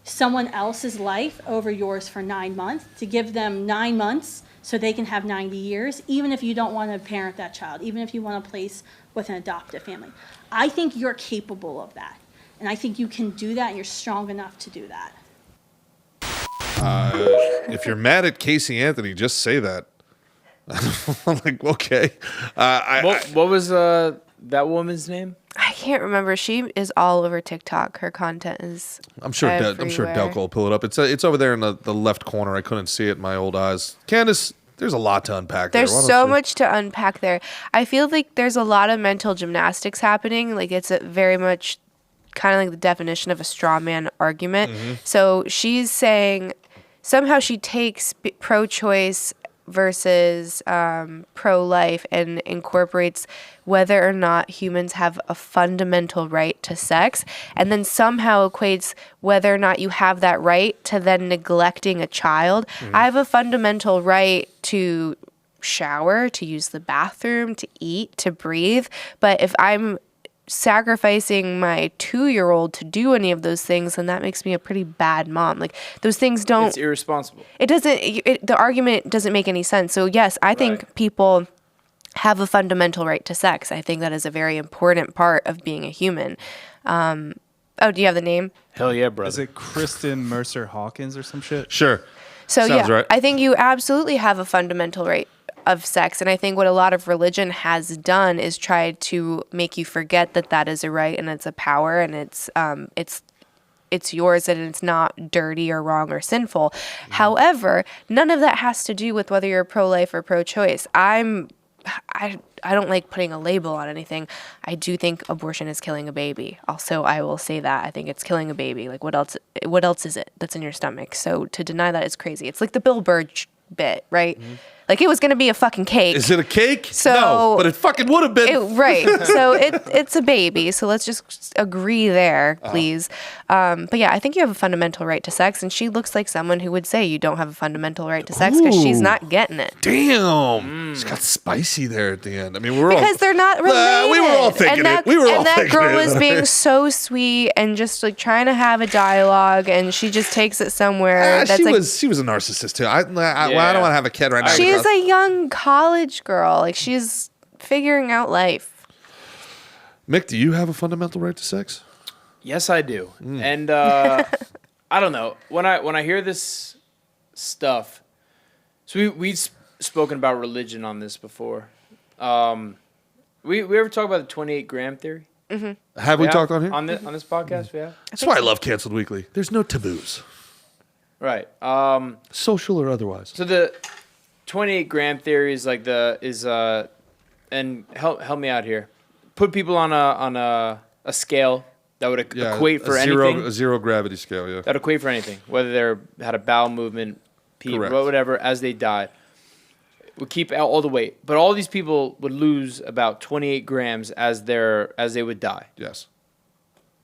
someone else's life over yours for 9 months, to give them 9 months so they can have 90 years, even if you don't want to parent that child, even if you want to place with an adoptive family. I think you're capable of that, and I think you can do that, and you're strong enough to do that. If you're mad at Casey Anthony, just say that. I'm like, okay. What was that woman's name? I can't remember. She is all over TikTok. Her content is. I'm sure everywhere. Delco will pull it up. It's over there in the left corner. I couldn't see it in my old eyes. Candace, there's a lot to unpack there. There's so much to unpack there. I feel like there's a lot of mental gymnastics happening. Like, it's a very much kind of like the definition of a straw man argument. Mm-hmm. So she's saying somehow she takes pro-choice versus pro-life and incorporates whether or not humans have a fundamental right to sex, and then somehow equates whether or not you have that right to then neglecting a child. I have a fundamental right to shower, to use the bathroom, to eat, to breathe, but if I'm sacrificing my 2-year-old to do any of those things, then that makes me a pretty bad mom. Like, those things don't. It's irresponsible. It doesn't. The argument doesn't make any sense. So yes, I think people have a fundamental right to sex. I think that is a very important part of being a human. Do you have the name? Hell yeah, brother. Is it Kristen Mercer Hawkins or some shit? Sure. So Sounds right. I think you absolutely have a fundamental right of sex, and I think what a lot of religion has done is tried to make you forget that that is a right and it's a power, and it's yours, and it's not dirty or wrong or sinful. However, none of that has to do with whether you're pro-life or pro-choice. I don't like putting a label on anything. I do think abortion is killing a baby. Also, I will say that I think it's killing a baby. Like, what else is it that's in your stomach? So to deny that is crazy. It's like the Bill Burr bit, right? Like, it was going to be a fucking cake. Is it a cake? So, no, but it fucking would have been. Right. So it's a baby. So let's just agree there, please. But yeah, I think you have a fundamental right to sex, and she looks like someone who would say you don't have a fundamental right to sex because she's not getting it. Damn. It's got spicy there at the end. I mean, because they're not related. We were all thinking it. We were all thinking it. And that girl was being so sweet and just like trying to have a dialogue, and she just takes it somewhere. She was a narcissist too. I don't want to have a kid right now. She is a young college girl. Like, she's figuring out life. Mick, do you have a fundamental right to sex? Yes, I do. And I don't know, when I hear this stuff. So we've spoken about religion on this before. We ever talk about the 28 gram theory? Mm-hmm. Have we talked on here? On this podcast, we have. That's why I love Canceled Weekly. There's no taboos. Right. Social or otherwise. So the 28 gram theory is like and help me out here. Put people on a scale that would equate for anything. A zero gravity scale, yeah. That would equate for anything, whether they had a bowel movement, pee, Correct. whatever, as they died. would keep all the weight, but all these people would lose about 28 grams as they would die. Yes.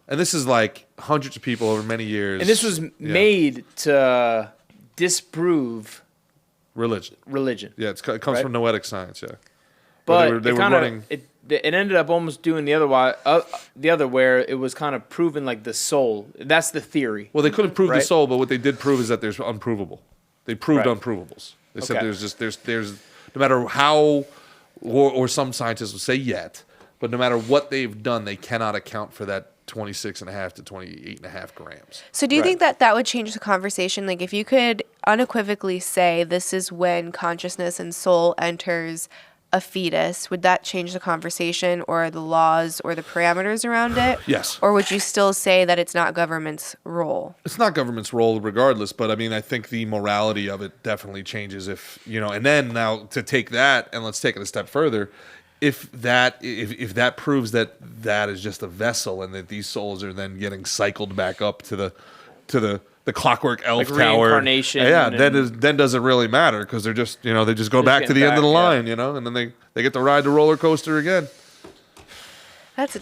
And this is like hundreds of people over many years. And this was made to disprove religion. Yeah, it comes right? from noetic science. Yeah, but they were running. It ended up almost doing the other where it was kind of proven like the soul. That's the theory. Well, they couldn't prove the Right? soul, but what they did prove is that there's unprovable. They proved Right. unprovables. They said Okay. there's no matter how, or some scientists would say yet, but no matter what they've done, they cannot account for that 26.5 to 28.5 grams. So do you think that that would change the conversation? Like if you could unequivocally say this is when consciousness and soul enters a fetus, would that change the conversation or the laws or the parameters around it? Yes. Or would you still say that it's not government's role? It's not government's role regardless, but I mean, I think the morality of it definitely changes if, and then now to take that and let's take it a step further. If that proves that is just a vessel and that these souls are then getting cycled back up to the clockwork elf Like tower, reincarnation then does it really matter because they're just they just go back to the end of the line, and then they get to ride the roller coaster again. That's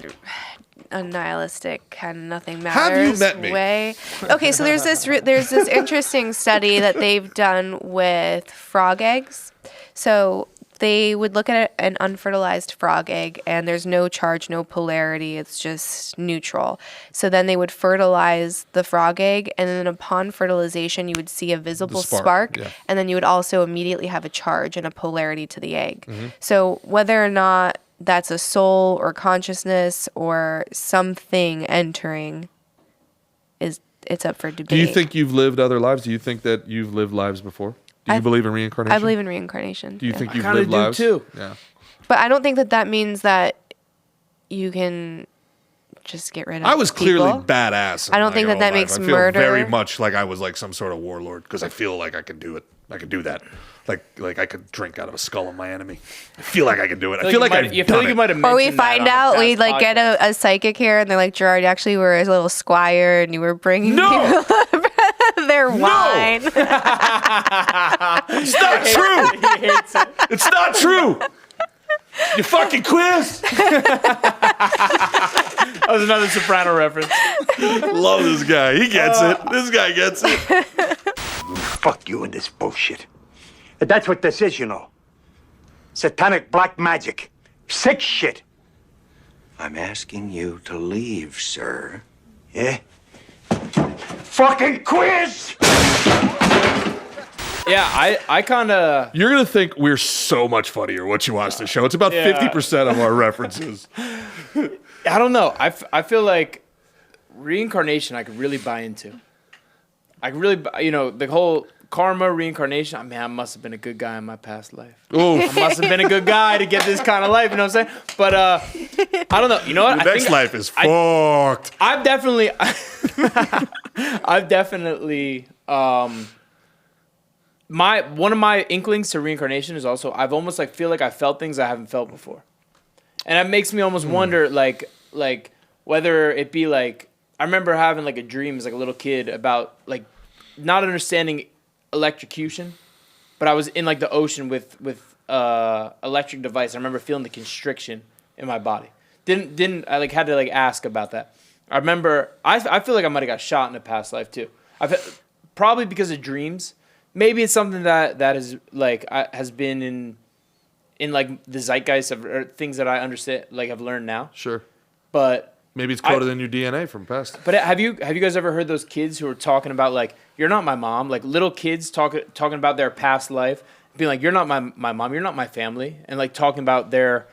a nihilistic kind of nothing Have matters you met me? way. Okay, so there's this interesting study that they've done with frog eggs. So they would look at an unfertilized frog egg, and there's no charge, no polarity. It's just neutral. So then they would fertilize the frog egg, and then upon fertilization, you would see a visible spark, yeah. and then you would also immediately have a charge and a polarity to the egg. Mm-hmm. So whether or not that's a soul or consciousness or something entering, it's up for debate. Do you think you've lived other lives? Do you think that you've lived lives before? Do you believe in reincarnation? I believe in reincarnation. Do you yeah. think you've kinda lived do lives? too. Yeah. But I don't think that means that you can just get rid of I was clearly people. badass. I don't think that life. makes I feel murder- very much like I was like some sort of warlord because I feel like I could do it. I could do that. Like I could drink out of a skull of my enemy. I feel like I can do it. I feel like I've you feel done like you it. might have Or we mentioned that find on a out, past we like get podcast. a psychic here, and they're like, Gerard, you actually were a little squire, and you were bringing No! people their wine. It's not true. He hates it. It's not true. You fucking quiz. That was another Soprano reference. Love this guy. He gets it. This guy gets it. Fuck you and this bullshit. That's what this is, Satanic black magic. Sick shit. I'm asking you to leave, sir. Yeah? Fucking quiz! Yeah, I kind of. You're gonna think we're so much funnier once you watch the show. It's about 50% of our references. I don't know. I feel like reincarnation I could really buy into. I could really, the whole karma, reincarnation. I mean, I must have been a good guy in my past life. Ooh. I must have been a good guy to get this kind of life. You know what I'm saying? But I don't know. You know what? The next life is fucked. I've definitely, one of my inklings to reincarnation is also I've almost like feel like I felt things I haven't felt before, and that makes me almost wonder like whether it be like I remember having like a dream as like a little kid about like not understanding electrocution, but I was in like the ocean with electric device. I remember feeling the constriction in my body. Didn't I like had to like ask about that. I remember I feel like I might have got shot in a past life too. Probably because of dreams. Maybe it's something that is like has been in like the zeitgeist of or things that I understand like I've learned now. Sure. But Maybe it's coded in your DNA from past. But have you guys ever heard those kids who are talking about like you're not my mom, like little kids talking about their past life, being like you're not my mom, you're not my family, and like talking about their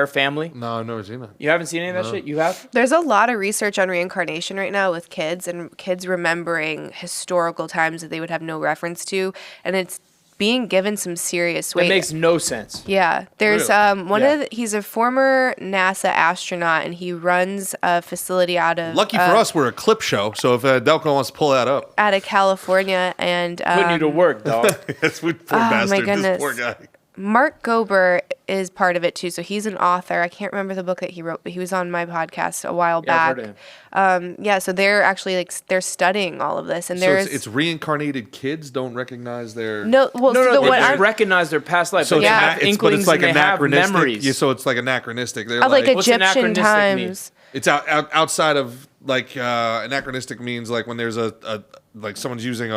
family? No, I've never seen that. You haven't seen any of that shit? You have? There's a lot of research on reincarnation right now with kids and kids remembering historical times that they would have no reference to, and it's being given some serious weight. It makes no sense. Yeah, there's Really? he's a former NASA astronaut, and he runs a facility out of Lucky for us, we're a clip show. So if Delco wants to pull that up, out of California, and Putting you to work, dog. yes, we poor Oh, my bastard. This goodness. poor guy. Mark Gober is part of it too. So he's an author. I can't remember the book that he wrote, but he was on my podcast a while back. I've heard of him. So they're actually they're studying all of this, and So there's it's reincarnated kids don't recognize their no. Well, No, so no, what they I'm recognize their past life. So but they Yeah. have inklings and they have memories. Yeah, so it's like anachronistic. They're of like What's Egyptian anachronistic mean? times. it's outside of like anachronistic means like when there's a like someone's using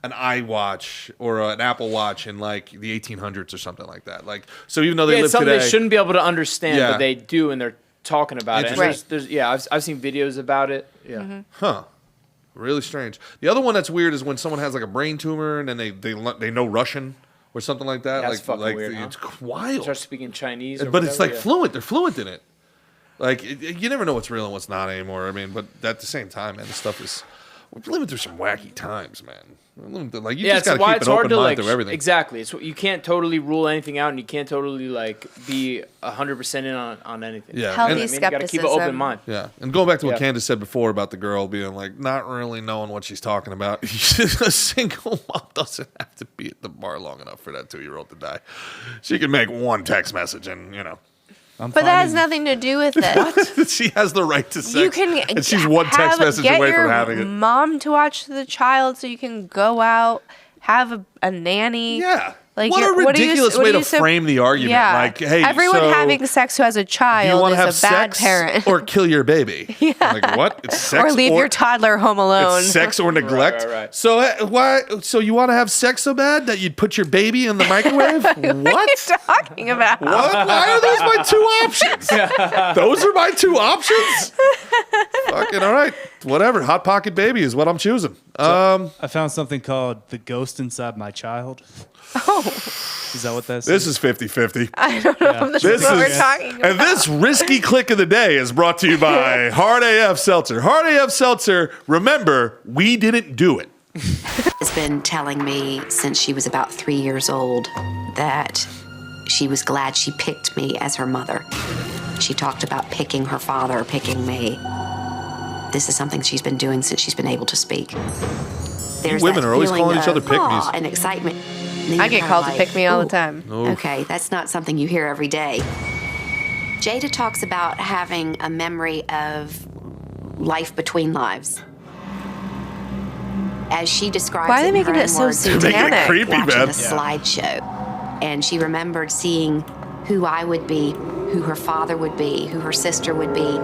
an iWatch or an Apple Watch in like the 1800s or something like that. Like so, even though they Yeah, live it's something today, they shouldn't be able to understand, Yeah. but they do, and they're talking about it. And Interesting. I've seen videos about it. Yeah. Mm-hmm. huh? Really strange. The other one that's weird is when someone has like a brain tumor and then they know Russian or something like that. That's like fucking like weird, huh? It's wild. Start speaking Chinese, or But it's whatever, like yeah. fluent. They're fluent in it. Like you never know what's real and what's not anymore. I mean, but at the same time, man, this stuff is. We're living through some wacky times, man. We're living through, like you just it's gotta why keep it's an hard open to mind like through everything. exactly. It's you can't totally rule anything out, and you can't totally like be 100% in on anything. Yeah. Healthy And- You gotta keep an open skepticism. mind. Yeah, and going back to what Yeah. Candace said before about the girl being like not really knowing what she's talking about. A single mom doesn't have to be at the bar long enough for that 2-year-old to die. She can make one text message, and I'm But that has finding- nothing to do with it. she has the right to sex. You can and she's one text message get away your from having it. mom to watch the child, so you can go out, have a nanny. Yeah. Like What a what do you- ridiculous what way do to you say- frame the argument. Yeah. Like, hey, everyone so having sex who has a do you child want is to a have bad sex parent. or kill your baby? Yeah. Like what? It's sex or leave your toddler home alone. It's sex or neglect. right. So why? So you want to have sex so bad that you'd put your baby in the microwave? What are you What? talking about? What? Why are those my two options? Those are my two options? Fucking all right. Whatever. Hot Pocket Baby is what I'm choosing. I found something called The Ghost Inside My Child. Oh, Is that what that's? This is 50-50. I don't know if this is what we're talking about. And this risky click of the day is brought to you by Hard AF Seltzer. Hard AF Seltzer, remember, we didn't do it. Has been telling me since she was about 3 years old that she was glad she picked me as her mother. She talked about picking her father, picking me. This is something she's been doing since she's been able to speak. There's Women that are always feeling calling each of other pick-me's. awe and excitement. And then I you're get kinda called to like, pick me all the "Ooh, time. Okay, that's not something you hear every day. Jada talks about having a memory of life between lives. As she describes Why are they in making her it own so words, Making it satanic? creepy, watching man. the slideshow. And she remembered seeing who I would be, who her father would be, who her sister would be,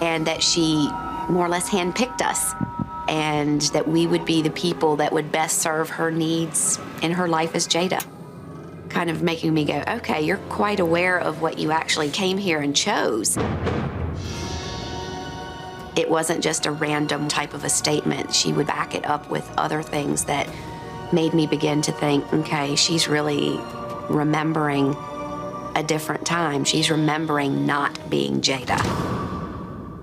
and that she more or less handpicked us, and that we would be the people that would best serve her needs in her life as Jada. Kind of making me go, okay, you're quite aware of what you actually came here and chose. It wasn't just a random type of a statement. She would back it up with other things that made me begin to think, okay, she's really remembering a different time. She's remembering not being Jada.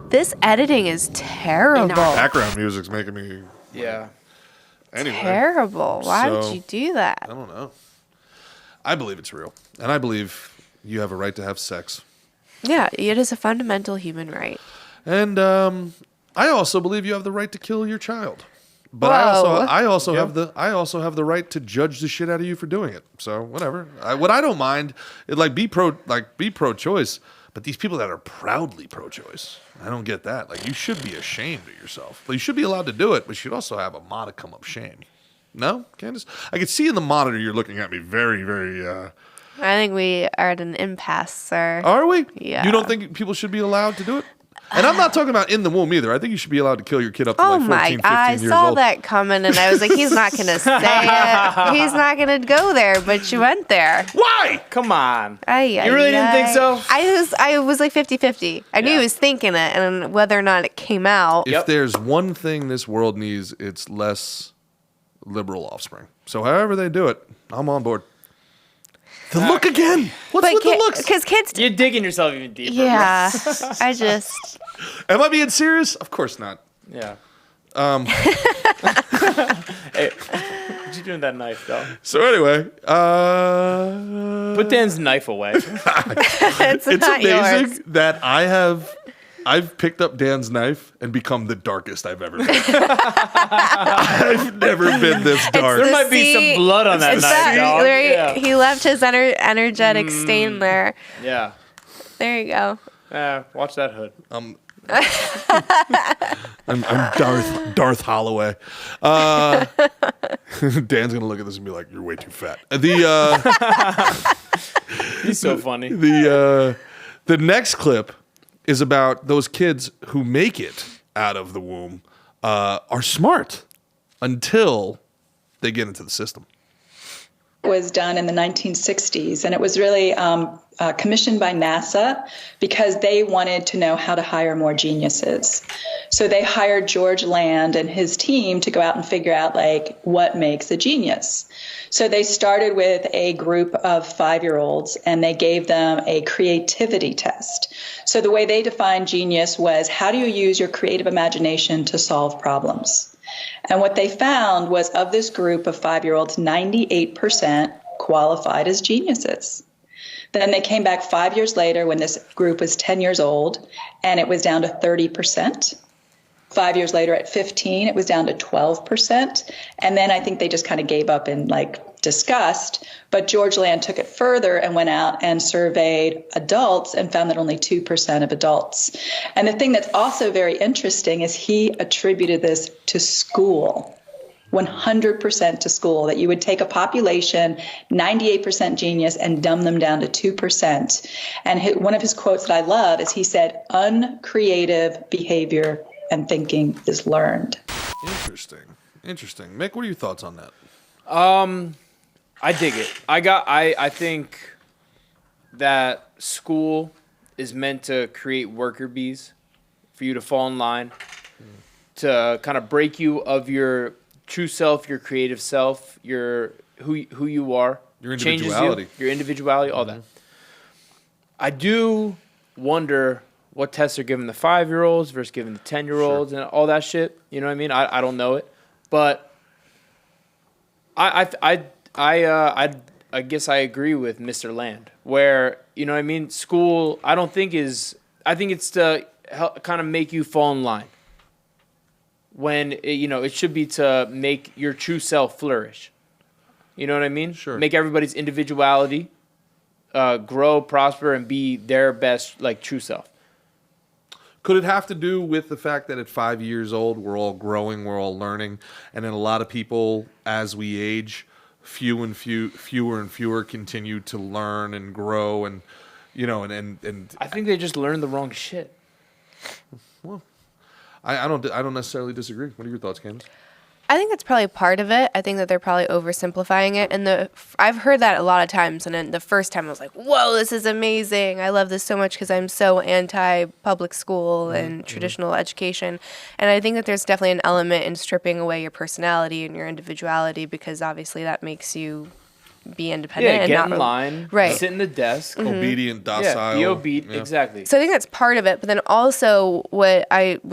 This editing is terrible. Background music's making me. Yeah. Anyway. Terrible. Why So- would you do that? I don't know. I believe it's real. And I believe you have a right to have sex. Yeah, it is a fundamental human right. And I also believe you have the right to kill your child. But Whoa. I also have the right to judge the shit out of you for doing it. So whatever. What I don't mind, be pro-choice. But these people that are proudly pro-choice, I don't get that. Like you should be ashamed of yourself. But you should be allowed to do it. But you should also have a modicum of shame. No, Candace? I can see in the monitor you're looking at me very, very. I think we are at an impasse, sir. Are we? Yeah. You don't think people should be allowed to do it? And I'm not talking about in the womb either. I think you should be allowed to kill your kid up to Oh like 14, my! 15 I years saw old. that coming, and I was like, "He's not going to say it. He's not going to go there." But you went there. Why? Come on. Ay, You really didn't think ay. so? I was like 50-50. I knew he was thinking it, and whether or not it came out. If there's one thing this world needs, it's less liberal offspring. So however they do it, I'm on board. The look again. What's with the looks? Because kids. You're digging yourself even deeper. bro. Yeah, I just. Am I being serious? Of course not. Yeah. Hey, what you doing with that knife, though? So anyway, Put Dan's knife away. It's it's not amazing yours. that I have I've picked up Dan's knife and become the darkest I've ever been. I've never been this dark. There might be some blood on that knife, dog. Right? Yeah. He left his energetic stain there. Yeah. There you go. Watch that hood. I'm Darth Holloway. Dan's gonna look at this and be like, "You're way too fat." He's so funny. The next clip is about those kids who make it out of the womb are smart until they get into the system. Was done in the 1960s, and it was really commissioned by NASA because they wanted to know how to hire more geniuses. So they hired George Land and his team to go out and figure out like what makes a genius. So they started with a group of 5-year-olds and they gave them a creativity test. So the way they defined genius was, how do you use your creative imagination to solve problems? And what they found was, of this group of 5-year-olds, 98% qualified as geniuses. Then they came back 5 years later when this group was 10 years old, and it was down to 30%. 5 years later at 15, it was down to 12%. And then I think they just kind of gave up in disgust. But George Land took it further and went out and surveyed adults and found that only 2% of adults. And the thing that's also very interesting is he attributed this to school. 100% to school, that you would take a population, 98% genius, and dumb them down to 2%. And one of his quotes that I love is he said, "Uncreative behavior and thinking is learned." Interesting. Mick, what are your thoughts on that? I dig it. I think that school is meant to create worker bees for you to fall in line, to kind of break you of your true self, your creative self, your who you are, your individuality, all that. I do wonder what tests are given the 5-year-olds versus given the 10-year-olds and all that shit. You know what I mean? I don't know it, but I guess I agree with Mr. Land, where, you know what I mean, school I think it's to help kind of make you fall in line, when it should be to make your true self flourish. You know what I mean? Sure. Make everybody's individuality grow, prosper, and be their best true self. Could it have to do with the fact that at 5 years old, we're all growing, we're all learning, and then a lot of people, as we age, fewer and fewer continue to learn and grow, and and I think they just learned the wrong shit. Well, I don't necessarily disagree. What are your thoughts, Candace? I think that's probably part of it. I think that they're probably oversimplifying it. And I've heard that a lot of times. And then the first time I was like, whoa, this is amazing. I love this so much because I'm so anti-public school and traditional education. And I think that there's definitely an element in stripping away your personality and your individuality, because obviously that makes you be independent. Yeah, and get not in line, right. sit in the desk. Obedient, docile. Yeah, be obedient, exactly. So I think that's part of it. But then also what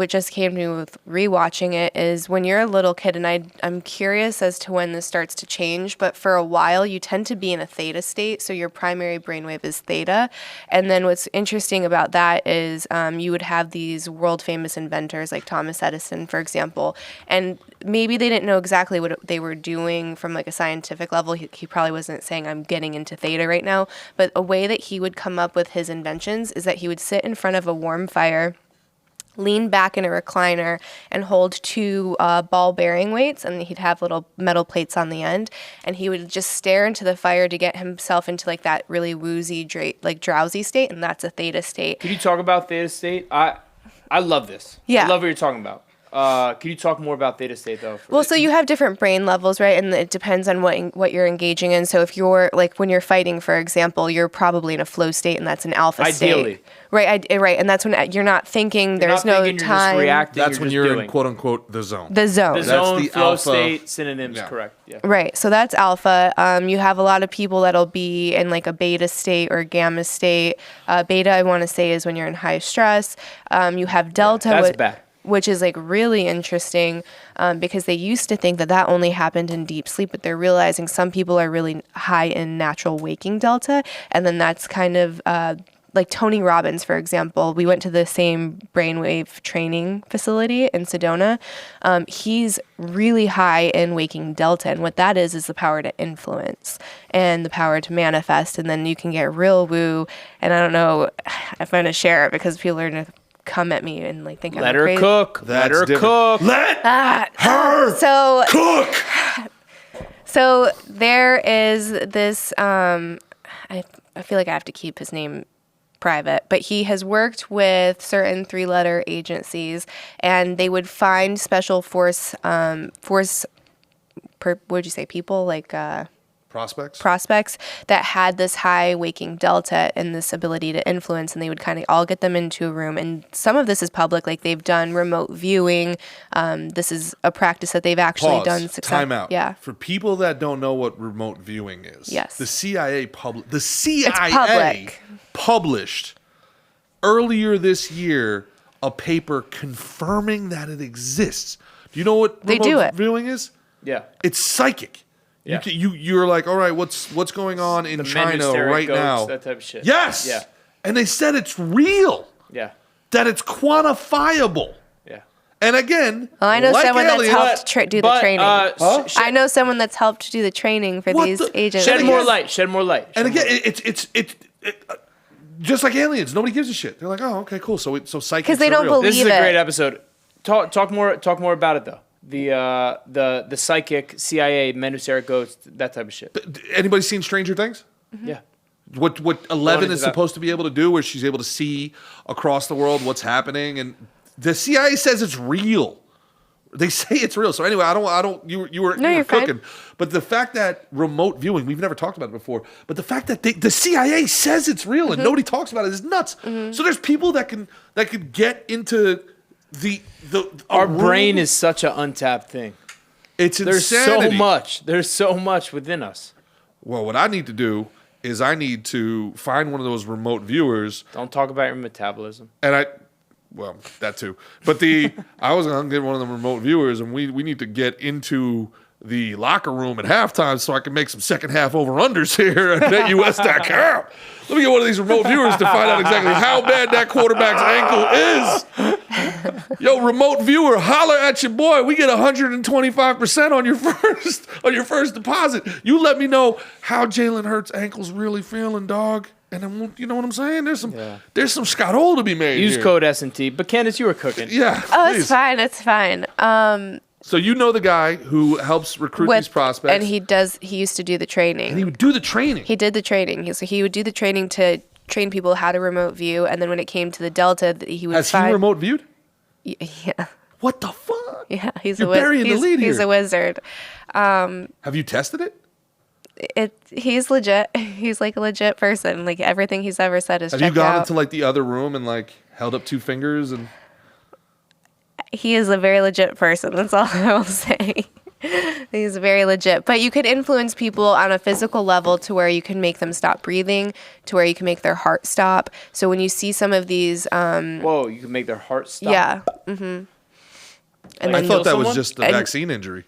just came to me with rewatching it is, when you're a little kid, and I'm curious as to when this starts to change, but for a while you tend to be in a theta state. So your primary brainwave is theta. And then what's interesting about that is you would have these world famous inventors like Thomas Edison, for example, and maybe they didn't know exactly what they were doing from a scientific level. He probably wasn't saying, I'm getting into theta right now, but a way that he would come up with his inventions is that he would sit in front of a warm fire, lean back in a recliner, and hold 2 ball bearing weights, and he'd have little metal plates on the end, and he would just stare into the fire to get himself into that really woozy, drowsy state, and that's a theta state. Can you talk about theta state? I love this. Yeah. I love what you're talking about. Can you talk more about theta state though? Well, so you have different brain levels, right? And it depends on what you're engaging in. So if you're when you're fighting, for example, you're probably in a flow state, and that's an alpha state. Ideally. Right, right, and that's when you're not thinking. There's no thinking, time. You're just reacting, That's when you're doing. in quote unquote the zone. The zone. The zone, That's the flow alpha state, synonyms, correct. Yeah. Right, so that's alpha. You have a lot of people that'll be in a beta state or a gamma state. Beta, I want to say, is when you're in high stress. You have delta. That's bad. Which is really interesting because they used to think that only happened in deep sleep, but they're realizing some people are really high in natural waking delta, and then that's kind of like Tony Robbins, for example, we went to the same brainwave training facility in Sedona. He's really high in waking delta. And what that is the power to influence and the power to manifest. And then you can get real woo. And I don't know if I'm going to share it because people are going to come at me and like think I'm crazy. Let her cook. Let her cook. So there is this, I feel like I have to keep his name private, but he has worked with certain 3-letter agencies, and they would find special what'd you say, people like prospects that had this high waking delta and this ability to influence, and they would kind of all get them into a room. And some of this is public, like they've done remote viewing. This is a practice that they've actually done successfully. Time out. Yeah. For people that don't know what remote viewing is, yes, the CIA published earlier this year a paper confirming that it exists. Do you know what remote viewing is? Yeah. It's psychic. Yeah. You're like, all right, what's going on in China right now? That type of shit. Yes. Yeah. And they said it's real. Yeah. That it's quantifiable. Yeah. And again, I know like someone aliens, that's helped do the training. I know someone that's helped do the training for these agents. Shed more light. And again, it's just like aliens. Nobody gives a shit. They're like, oh, okay, cool. So psychics because they don't real. believe This is a great episode. Talk more about it though. The psychic, CIA, men who stare at ghosts, that type of shit. Anybody seen Stranger Things? Mm-hmm. Yeah. What 11 is supposed to be able to do, where she's able to see across the world what's happening, and the CIA says it's real. They say it's real. So anyway, you were cooking, but the fact that remote viewing, we've never talked about it before, but the fact that the CIA says it's real and nobody talks about it is nuts. So there's people that can get into our brain is such an untapped thing. It's insanity. There's so much within us. Well, what I need to do is I need to find one of those remote viewers. Don't talk about your metabolism. And well, that too. But I was going to get one of the remote viewers, and we need to get into the locker room at halftime so I can make some second half over-unders here at NetUS.com. Let me get one of these remote viewers to find out exactly how bad that quarterback's ankle is. Yo, remote viewer, holler at your boy. We get 125% on your first deposit. You let me know how Jalen Hurts' ankle's really feeling, dog. And then, you know what I'm saying? There's some Scott-O to be made. Use here. code S&T. But Candace, you were cooking. Yeah. Oh, please. it's fine. It's fine. So you know the guy who helps recruit these prospects, and he used to do the training. And he would do the training. He did the training. So he would do the training to train people how to remote view, and then when it came to the Delta, he would. Has he remote viewed? Yeah. What the fuck? Yeah, You're burying the lead here. He's a wizard. Have you tested it? He's legit. He's like a legit person. Like everything he's ever said is. Have you gone into like the other room and like held up 2 fingers and? He is a very legit person. That's all I will say. He's very legit. But you could influence people on a physical level to where you can make them stop breathing, to where you can make their heart stop. So when you see some of these... Whoa, you can make their heart stop? Yeah. Mm-hmm. And I thought that was just a vaccine injury.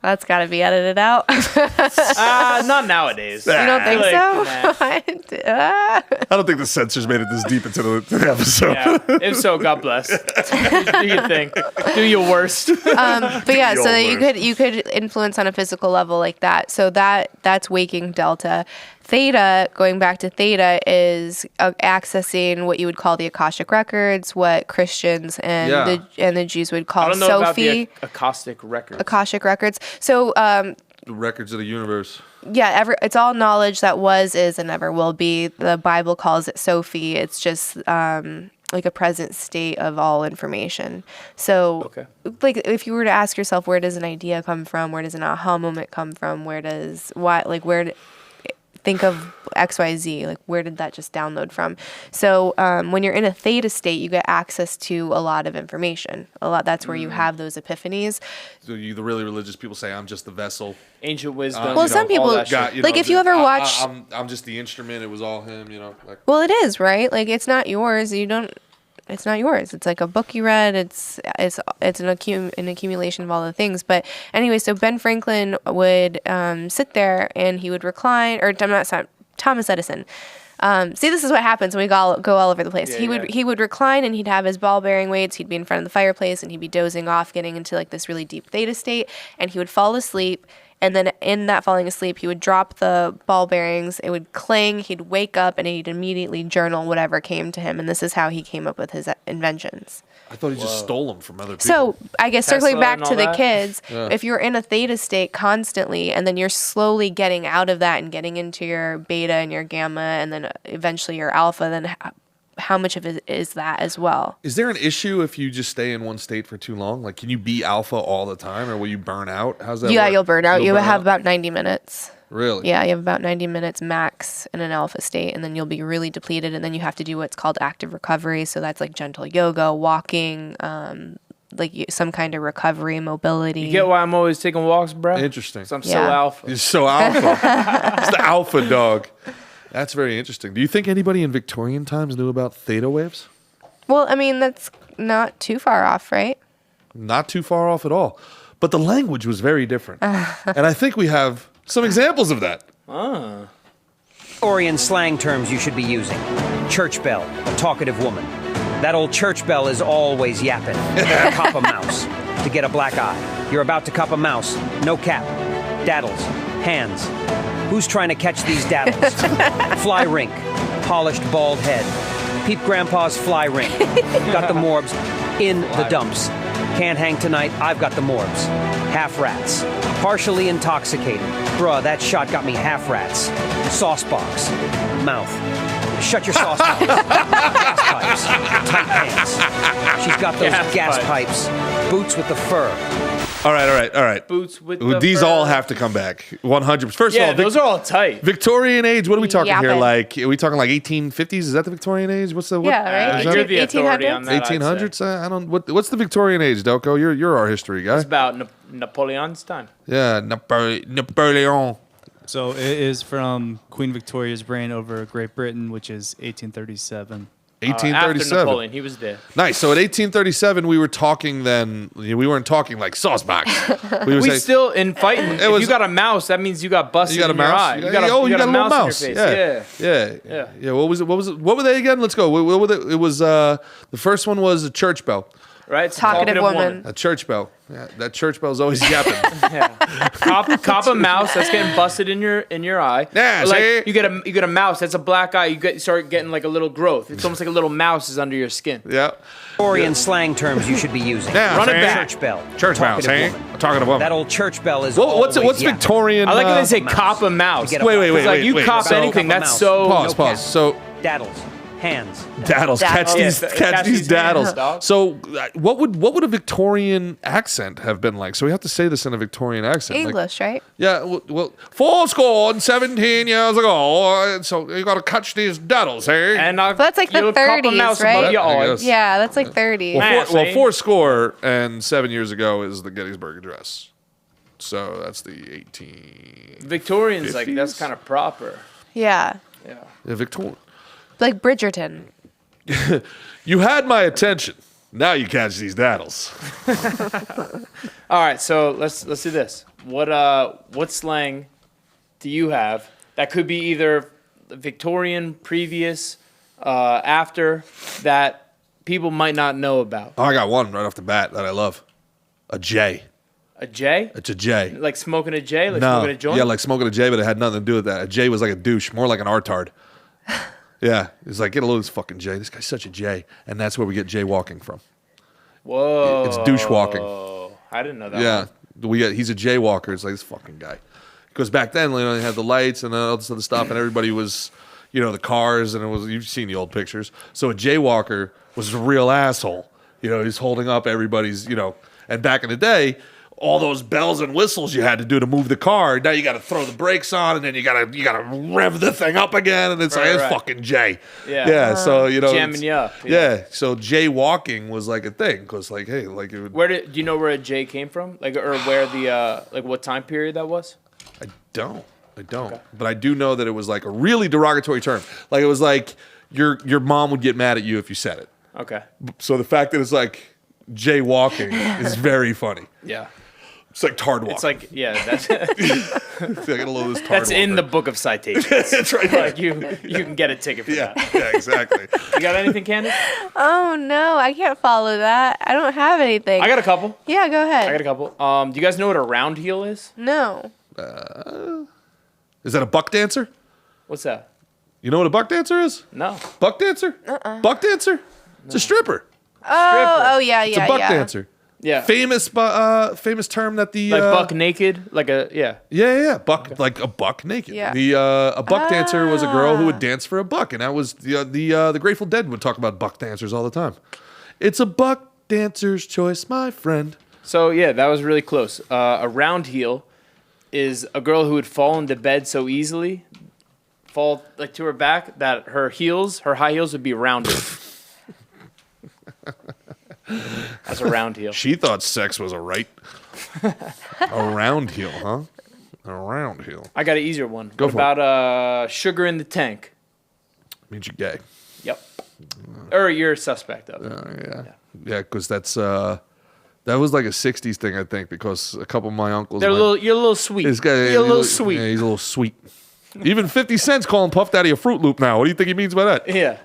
That's got to be edited out. Not nowadays. You don't think so? I don't think the censors made it this deep into the episode. Yeah. If so, God bless. Do your thing. Do your worst. But yeah, so that you could influence on a physical level like that. So that's waking Delta. Theta, going back to Theta, is accessing what you would call the Akashic records, what Christians and the Jews would call Sophie. I don't know about the Akashic records. So the records of the universe. Yeah, it's all knowledge that was, is, and never will be. The Bible calls it Sophie. It's just like a present state of all information. So, like, if you were to ask yourself, where does an idea come from? Where does an aha moment come from? Think of XYZ, like where did that just download from? So when you're in a theta state, you get access to a lot of information. That's where you have those epiphanies. So the really religious people say, I'm just the vessel. Ancient wisdom. Well, some people, if you ever watch... I'm just the instrument, it was all him, Well, it is, right? Like, it's not yours. It's not yours. It's like a book you read. It's an accumulation of all the things. But anyway, so Ben Franklin would sit there and he would recline, or Thomas Edison. See, this is what happens when we go all over the place. He would recline and he'd have his ball bearing weights. He'd be in front of the fireplace and he'd be dozing off, getting into like this really deep theta state, and he would fall asleep. And then in that falling asleep, he would drop the ball bearings. It would clang. He'd wake up and he'd immediately journal whatever came to him. And this is how he came up with his inventions. I thought he just stole them from other people. So I guess circling back to the that? kids, Yeah. if you're in a theta state constantly and then you're slowly getting out of that and getting into your beta and your gamma and then eventually your alpha, then how much of it is that as well? Is there an issue if you just stay in one state for too long? Like, can you be alpha all the time, or will you burn out? How's that Yeah, work? you'll burn out. You'll You burn have out? about 90 minutes. Really? Yeah, you have about 90 minutes max in an alpha state, and then you'll be really depleted, and then you have to do what's called active recovery. So that's like gentle yoga, walking, some kind of recovery, mobility. You get why I'm always taking walks, bro? Interesting. 'Cause I'm so Yeah. alpha. You're so alpha. It's the alpha dog. That's very interesting. Do you think anybody in Victorian times knew about theta waves? Well, I mean, that's not too far off, right? Not too far off at all. But the language was very different. And I think we have some examples of that. Victorian slang terms you should be using. Church bell, a talkative woman. That old church bell is always yapping. Cop a mouse. To get a black eye. You're about to cop a mouse. No cap. Daddles. Hands. Who's trying to catch these daddles? Fly rink. Polished bald head. Peep Grandpa's fly rink. Got the morbs in the dumps. Can't hang tonight, I've got the morbs. Half rats. Partially intoxicated. Bruh, that shot got me half rats. Sauce box. Mouth. Shut your sauce mouth. Gas pipes. Tight pants. She's got those gas pipes. Boots with the fur. All right. Boots with the These fur. all have to come back. 100%. First of all, those are all tight. Victorian age, what are we talking here? Yapping. Like, are we talking like 1850s? Is that the Victorian age? What's the what? Yeah, right? is that You're the authority 1800s? on that. I'd say. 1800s? I don't. What's the Victorian age, Delco? You're our history guy. It's about Napoleon's time. Yeah, Napoleon. So it is from Queen Victoria's reign over Great Britain, which is 1837. After 1837. Napoleon, he was there. Nice. So at 1837, we were talking then. We weren't talking like sauce box. We were We saying, still in fighting. If was- you got a mouse, that means you got busted you got a in your mouse. eye. You You got got a little mouse mouse. in your face. Yeah. What was it? What were they again? Let's go. What were they? It was the first one was a church bell. Right? Talkative woman. A church bell. Yeah, that church bell's always yapping. Cop a mouse that's getting busted in your eye. Yeah, Or like see? you get a mouse that's a black eye. You start getting like a little growth. It's almost like a little mouse is under your skin. Yeah. Victorian slang terms you should be using. Yeah, Run it see? back. Church bell. Church bell. Talkative See? woman. Talking to woman. That old church bell is What's always yapping. Victorian? I like when they say mouse. cop a mouse. To get a Wait, mouse. wait, It's like you wait. cop So- anything. Cop a That's mouse. so Pause. Pause. So Daddles. Hands. daddles. Catch Daddles. these. Yeah, Catch these these hands, daddles. dog. So what would a Victorian accent have been like? So we have to say this in a Victorian accent. Like, English, right? yeah. Well, 17 years ago. So you got to catch these daddles, hey? And that's like the you'll cop a 30s, mouse right? above your I eye. guess. Yeah, that's like 30. Well, see? 4 and 7 years ago is the Gettysburg Address. So that's the 18. Victorians, like 50s? that's kind of proper. Yeah. Yeah. Yeah, Victorian. Like Bridgerton. You had my attention. Now you catch these daddles. All right, so let's do this. What slang do you have that could be either Victorian, previous, after, that people might not know about? Oh, I got one right off the bat that I love. A J. A J? It's a J. Like smoking a J? Like No. smoking a joint? Yeah, like smoking a J, but it had nothing to do with that. A J was like a douche, more like an artard. Yeah. It's like, get a load of this fucking J. This guy's such a J. And that's where we get jaywalking from. Whoa. It's douche walking. I didn't know that. Yeah. He's a jaywalker. It's like this fucking guy. Because back then, they had the lights and all this other stuff, and everybody was, the cars, and you've seen the old pictures. So a jaywalker was a real asshole. He's holding up everybody's, and back in the day, all those bells and whistles you had to do to move the car. Now you got to throw the brakes on, and then you got to rev the thing up again, and it's Right. fucking Jay. Yeah. Yeah. So Jamming you up. Yeah. So jaywalking was like a thing because like, hey, like it would, Do you know where a J came from? Like, or where the what time period that was? I don't. But I do know that it was like a really derogatory term. Like it was like your mom would get mad at you if you said it. Okay. So the fact that it's like jaywalking is very funny. Yeah. It's like Tard Walker. It's like, yeah, that's I gotta load this Tard that's in Walker. the book of citations. That's right. Like you can get a ticket for that. Yeah, exactly. You got anything, Candace? Oh no, I can't follow that. I don't have anything. I got a couple. Yeah, go ahead. I got a couple. Do you guys know what a round heel is? No. Is that a buck dancer? What's that? You know what a buck dancer is? No. Buck dancer? Buck dancer? It's a stripper. Oh yeah, It's a buck dancer. Yeah. Famous term that the Like buck naked, like a yeah buck like a buck naked. Yeah. The a buck dancer was a girl who would dance for a buck, and that was the Grateful Dead would talk about buck dancers all the time. It's a buck dancer's choice, my friend. So yeah, that was really close. A round heel is a girl who would fall into bed so easily, fall like to her back that her high heels would be rounded. That's a round heel. She thought sex was a right. A round heel, huh? A round heel. I got an easier one. Go What for it. about sugar in the tank? Means you're gay. Yep. Or you're a suspect of it. Yeah, because that was like a '60s thing, I think, because a couple of my uncles. You're a little sweet. This guy, You're a little sweet. Yeah, he's a little sweet. Even 50 Cent's calling Puff Daddy a Fruit Loop now. What do you think he means by that? Yeah.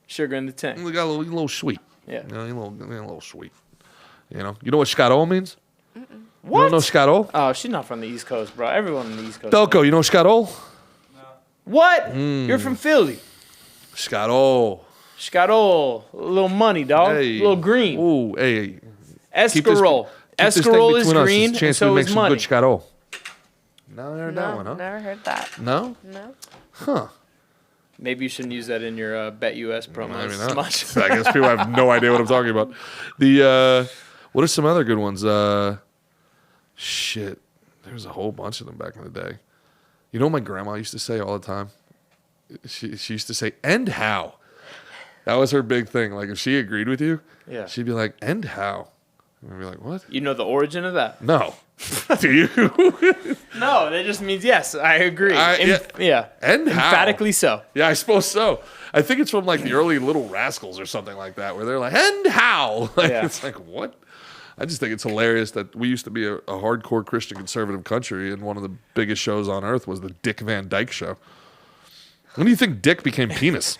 Sugar in the tank. He got a little sweet. Yeah. You know, a little sweet. You know what Scott-O means? What? You don't know Scott-O? Oh, she's not from the East Coast, bro. Everyone on the East Coast. Delco, you know Scott-O? What? You're from Philly. Scott-O. Scott-O. A little money, dog. Hey. A little green. Ooh, hey. Escarole. Escarole is green, and Chance so we make is some money. good Scott-O. Never heard that No, one, huh? never heard that. No? No. Huh. Maybe you shouldn't use that in your Bet US promo Maybe as not. much. I guess people have no idea what I'm talking about. What are some other good ones? Shit. There's a whole bunch of them back in the day. You know what my grandma used to say all the time? She used to say, "And how?" That was her big thing. Like, if she agreed with you, Yeah. she'd be like, "And how?" And I'd be like, "What?" You know the origin of that? No. Do you? No, that just means yes, I agree. Yeah. And how? Emphatically so. Yeah, I suppose so. I think it's from like the early Little Rascals or something like that, where they're like, "And how?" Like, Yeah. It's like, what? I just think it's hilarious that we used to be a hardcore Christian conservative country, and one of the biggest shows on earth was the Dick Van Dyke Show. When do you think Dick became penis?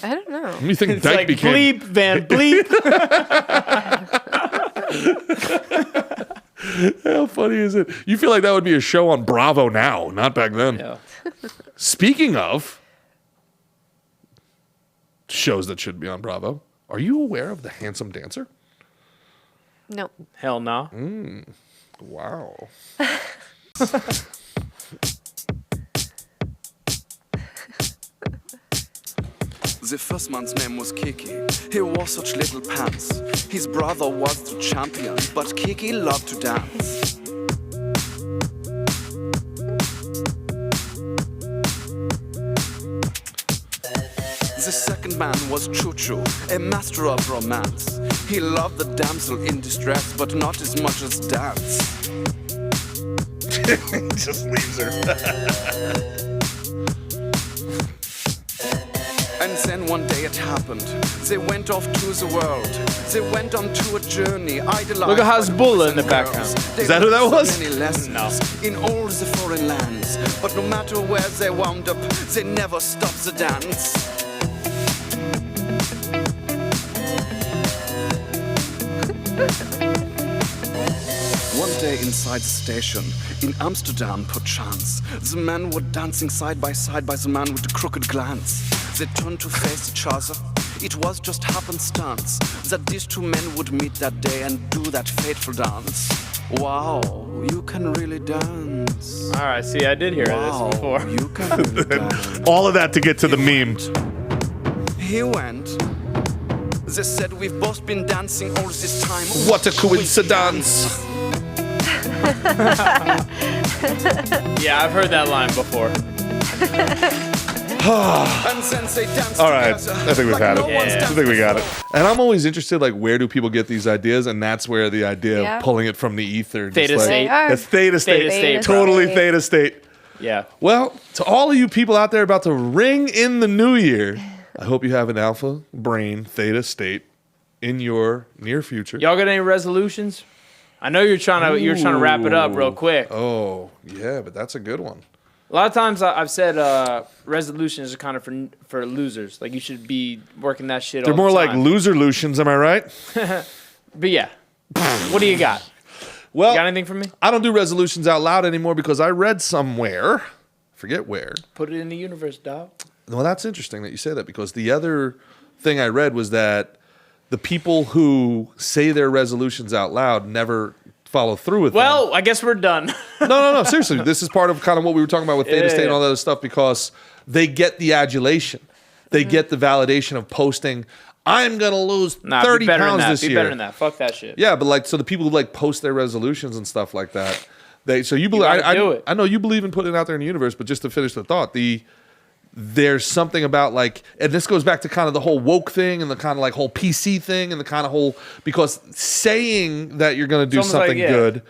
I don't know. When do you think It's Dyke like became bleep, Van bleep. How funny is it? You feel like that would be a show on Bravo now, not back then. Yeah. Speaking of shows that should be on Bravo, are you aware of The Handsome Dancer? No. Hell no. Wow. The first man's name was Kiki. He wore such little pants. His brother was the champion, but Kiki loved to dance. The second man was Choo Choo, a master of romance. He loved the damsel in distress, but not as much as dance. Just leaves her. And then one day it happened. They went off to the world. They went on to a journey. Idolized Look at by Hasbulla the in the boys and background. girls. Is that who that They was? learned so many lessons in all the foreign lands. But no matter where they wound up, they never stopped the dance. One day inside the station, in Amsterdam perchance, the men were dancing side by the man with the crooked glance. They turned to face each other. It was just happenstance that these two men would meet that day and do that fateful dance. Wow, you can really dance. All right, see, I did hear Wow, this before. you can really dance. All of that to get to the meme. He went. They said we've both been dancing all this time. What a coincidence. Yeah, I've heard that line before. And then they danced All right, together I think we've like had no it. one's I danced think we got it. And I'm always interested, like, where do people get these ideas? And that's where the idea Yeah. of pulling it from the ether. Theta just like, state. They are. It's theta state. Theta state, bro. Totally theta state. Yeah. Well, to all of you people out there about to ring in the new year, I hope you have an alpha brain theta state in your near future. Y'all got any resolutions? I know you're trying to wrap it up real quick. Oh, yeah, but that's a good one. A lot of times I've said resolutions are kind of for losers. Like you should be working that shit. They're all more the like time. loser-lutions, am I right? But yeah, what do you got? Well, you got anything for me? I don't do resolutions out loud anymore because I read somewhere, forget where. Put it in the universe, dog. Well, that's interesting that you say that because the other thing I read was that the people who say their resolutions out loud never follow through with them. Well, I guess we're done. No. Seriously, this is part of kind of what we were talking about with Theta State and all that other stuff because they get the adulation. They get the validation of posting, I'm going to lose 30 pounds this year. Be better than that. Fuck that shit. Yeah, but like, so the people who like post their resolutions and stuff like that, you believe, I know you believe in putting it out there in the universe, but just to finish the thought, there's something about like, and this goes back to kind of the whole woke thing and the kind of like whole PC thing and the kind of whole, because saying that you're going to do something good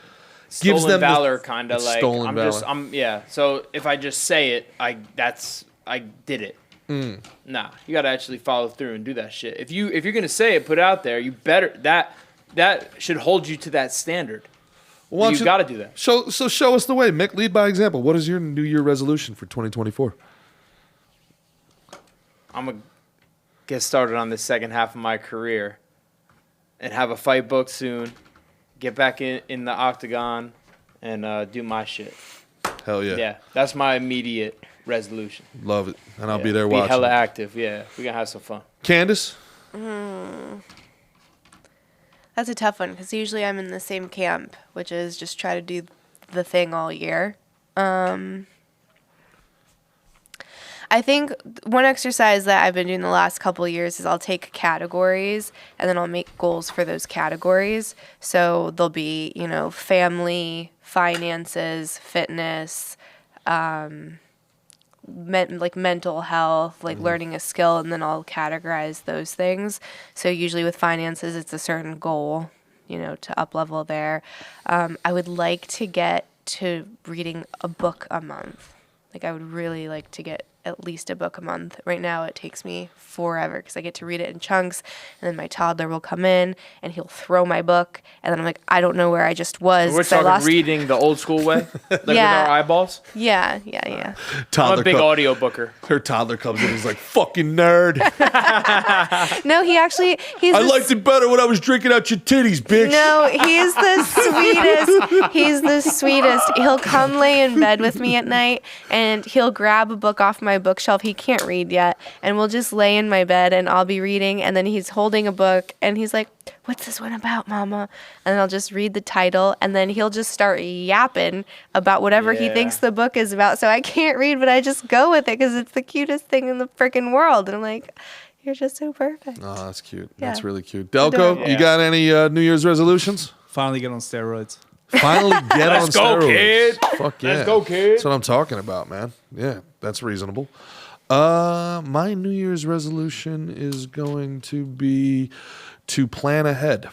gives them valor, kind of like stolen valor. Yeah. So if I just say it, I did it. Nah, you got to actually follow through and do that shit. If you're gonna say it, put it out there. You better that should hold you to that standard. Well, you got to do that. So show us the way, Mick. Lead by example. What is your New Year resolution for 2024? I'm gonna get started on the second half of my career and have a fight booked soon. Get back in the octagon and do my shit. Hell yeah. Yeah, that's my immediate resolution. Love it. And I'll be there watching. Be hella active, yeah. We're going to have some fun. Candace? That's a tough one because usually I'm in the same camp, which is just try to do the thing all year. I think one exercise that I've been doing the last couple of years is I'll take categories and then I'll make goals for those categories. So there'll be, family, finances, fitness, mental health, learning a skill, and then I'll categorize those things. So usually with finances, it's a certain goal, to up level there. I would like to get to reading a book a month. I would really like to get at least a book a month. Right now it takes me forever because I get to read it in chunks, and then my toddler will come in and he'll throw my book, and then I'm like, I don't know where I just was. We're talking reading the old school way, with our eyeballs. Yeah. I'm a big audio booker. Her toddler comes in, he's like, fucking nerd. No, I liked it better when I was drinking out your titties, bitch. No, he's the sweetest. He's the sweetest. He'll come lay in bed with me at night, and he'll grab a book off my bookshelf. He can't read yet, and we'll just lay in my bed and I'll be reading, and then he's holding a book and he's like, what's this one about, mama? And then I'll just read the title, and then he'll just start yapping about whatever he thinks the book is about. So I can't read, but I just go with it because it's the cutest thing in the freaking world. And I'm like, you're just so perfect. Oh, that's cute. Yeah. That's really cute. Delco, you got any New Year's resolutions? Finally get on steroids. Finally get on Let's go, steroids. kid. Fuck yeah. Let's go, kid. That's what I'm talking about, man. Yeah, that's reasonable. My New Year's resolution is going to be to plan ahead,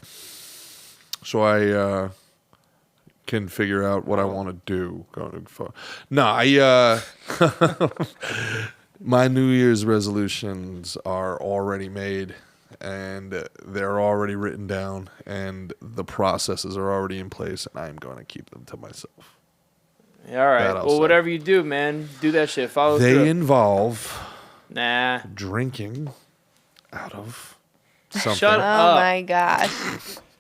so I can figure out what I want to do going forward. No, my New Year's resolutions are already made, and they're already written down, and the processes are already in place, and I'm going to keep them to myself. All right. Well, whatever you do, man, do that shit. Follow through. They involve drinking out of something. Shut Oh up. my gosh.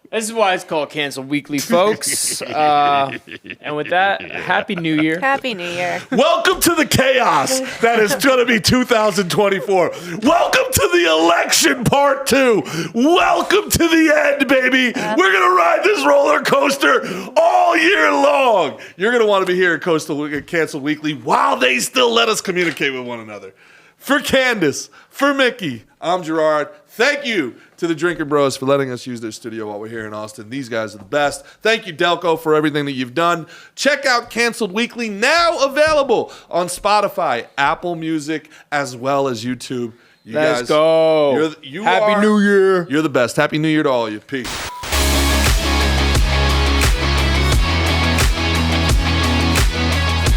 This is why it's called Cancel Weekly, folks. And with that, Happy New Year. Happy New Year. Welcome to the chaos that is going to be 2024. Welcome to the election part 2. Welcome to the end, baby. We're going to ride this roller coaster all year long. You're going to want to be here at Cancel Weekly while they still let us communicate with one another. For Candace, for Mickey, I'm Gerard. Thank you to the Drinker Bros for letting us use their studio while we're here in Austin. These guys are the best. Thank you, Delco, for everything that you've done. Check out Canceled Weekly, now available on Spotify, Apple Music, as well as YouTube. Let's go. Happy New Year. You're the best. Happy New Year to all of you. Peace.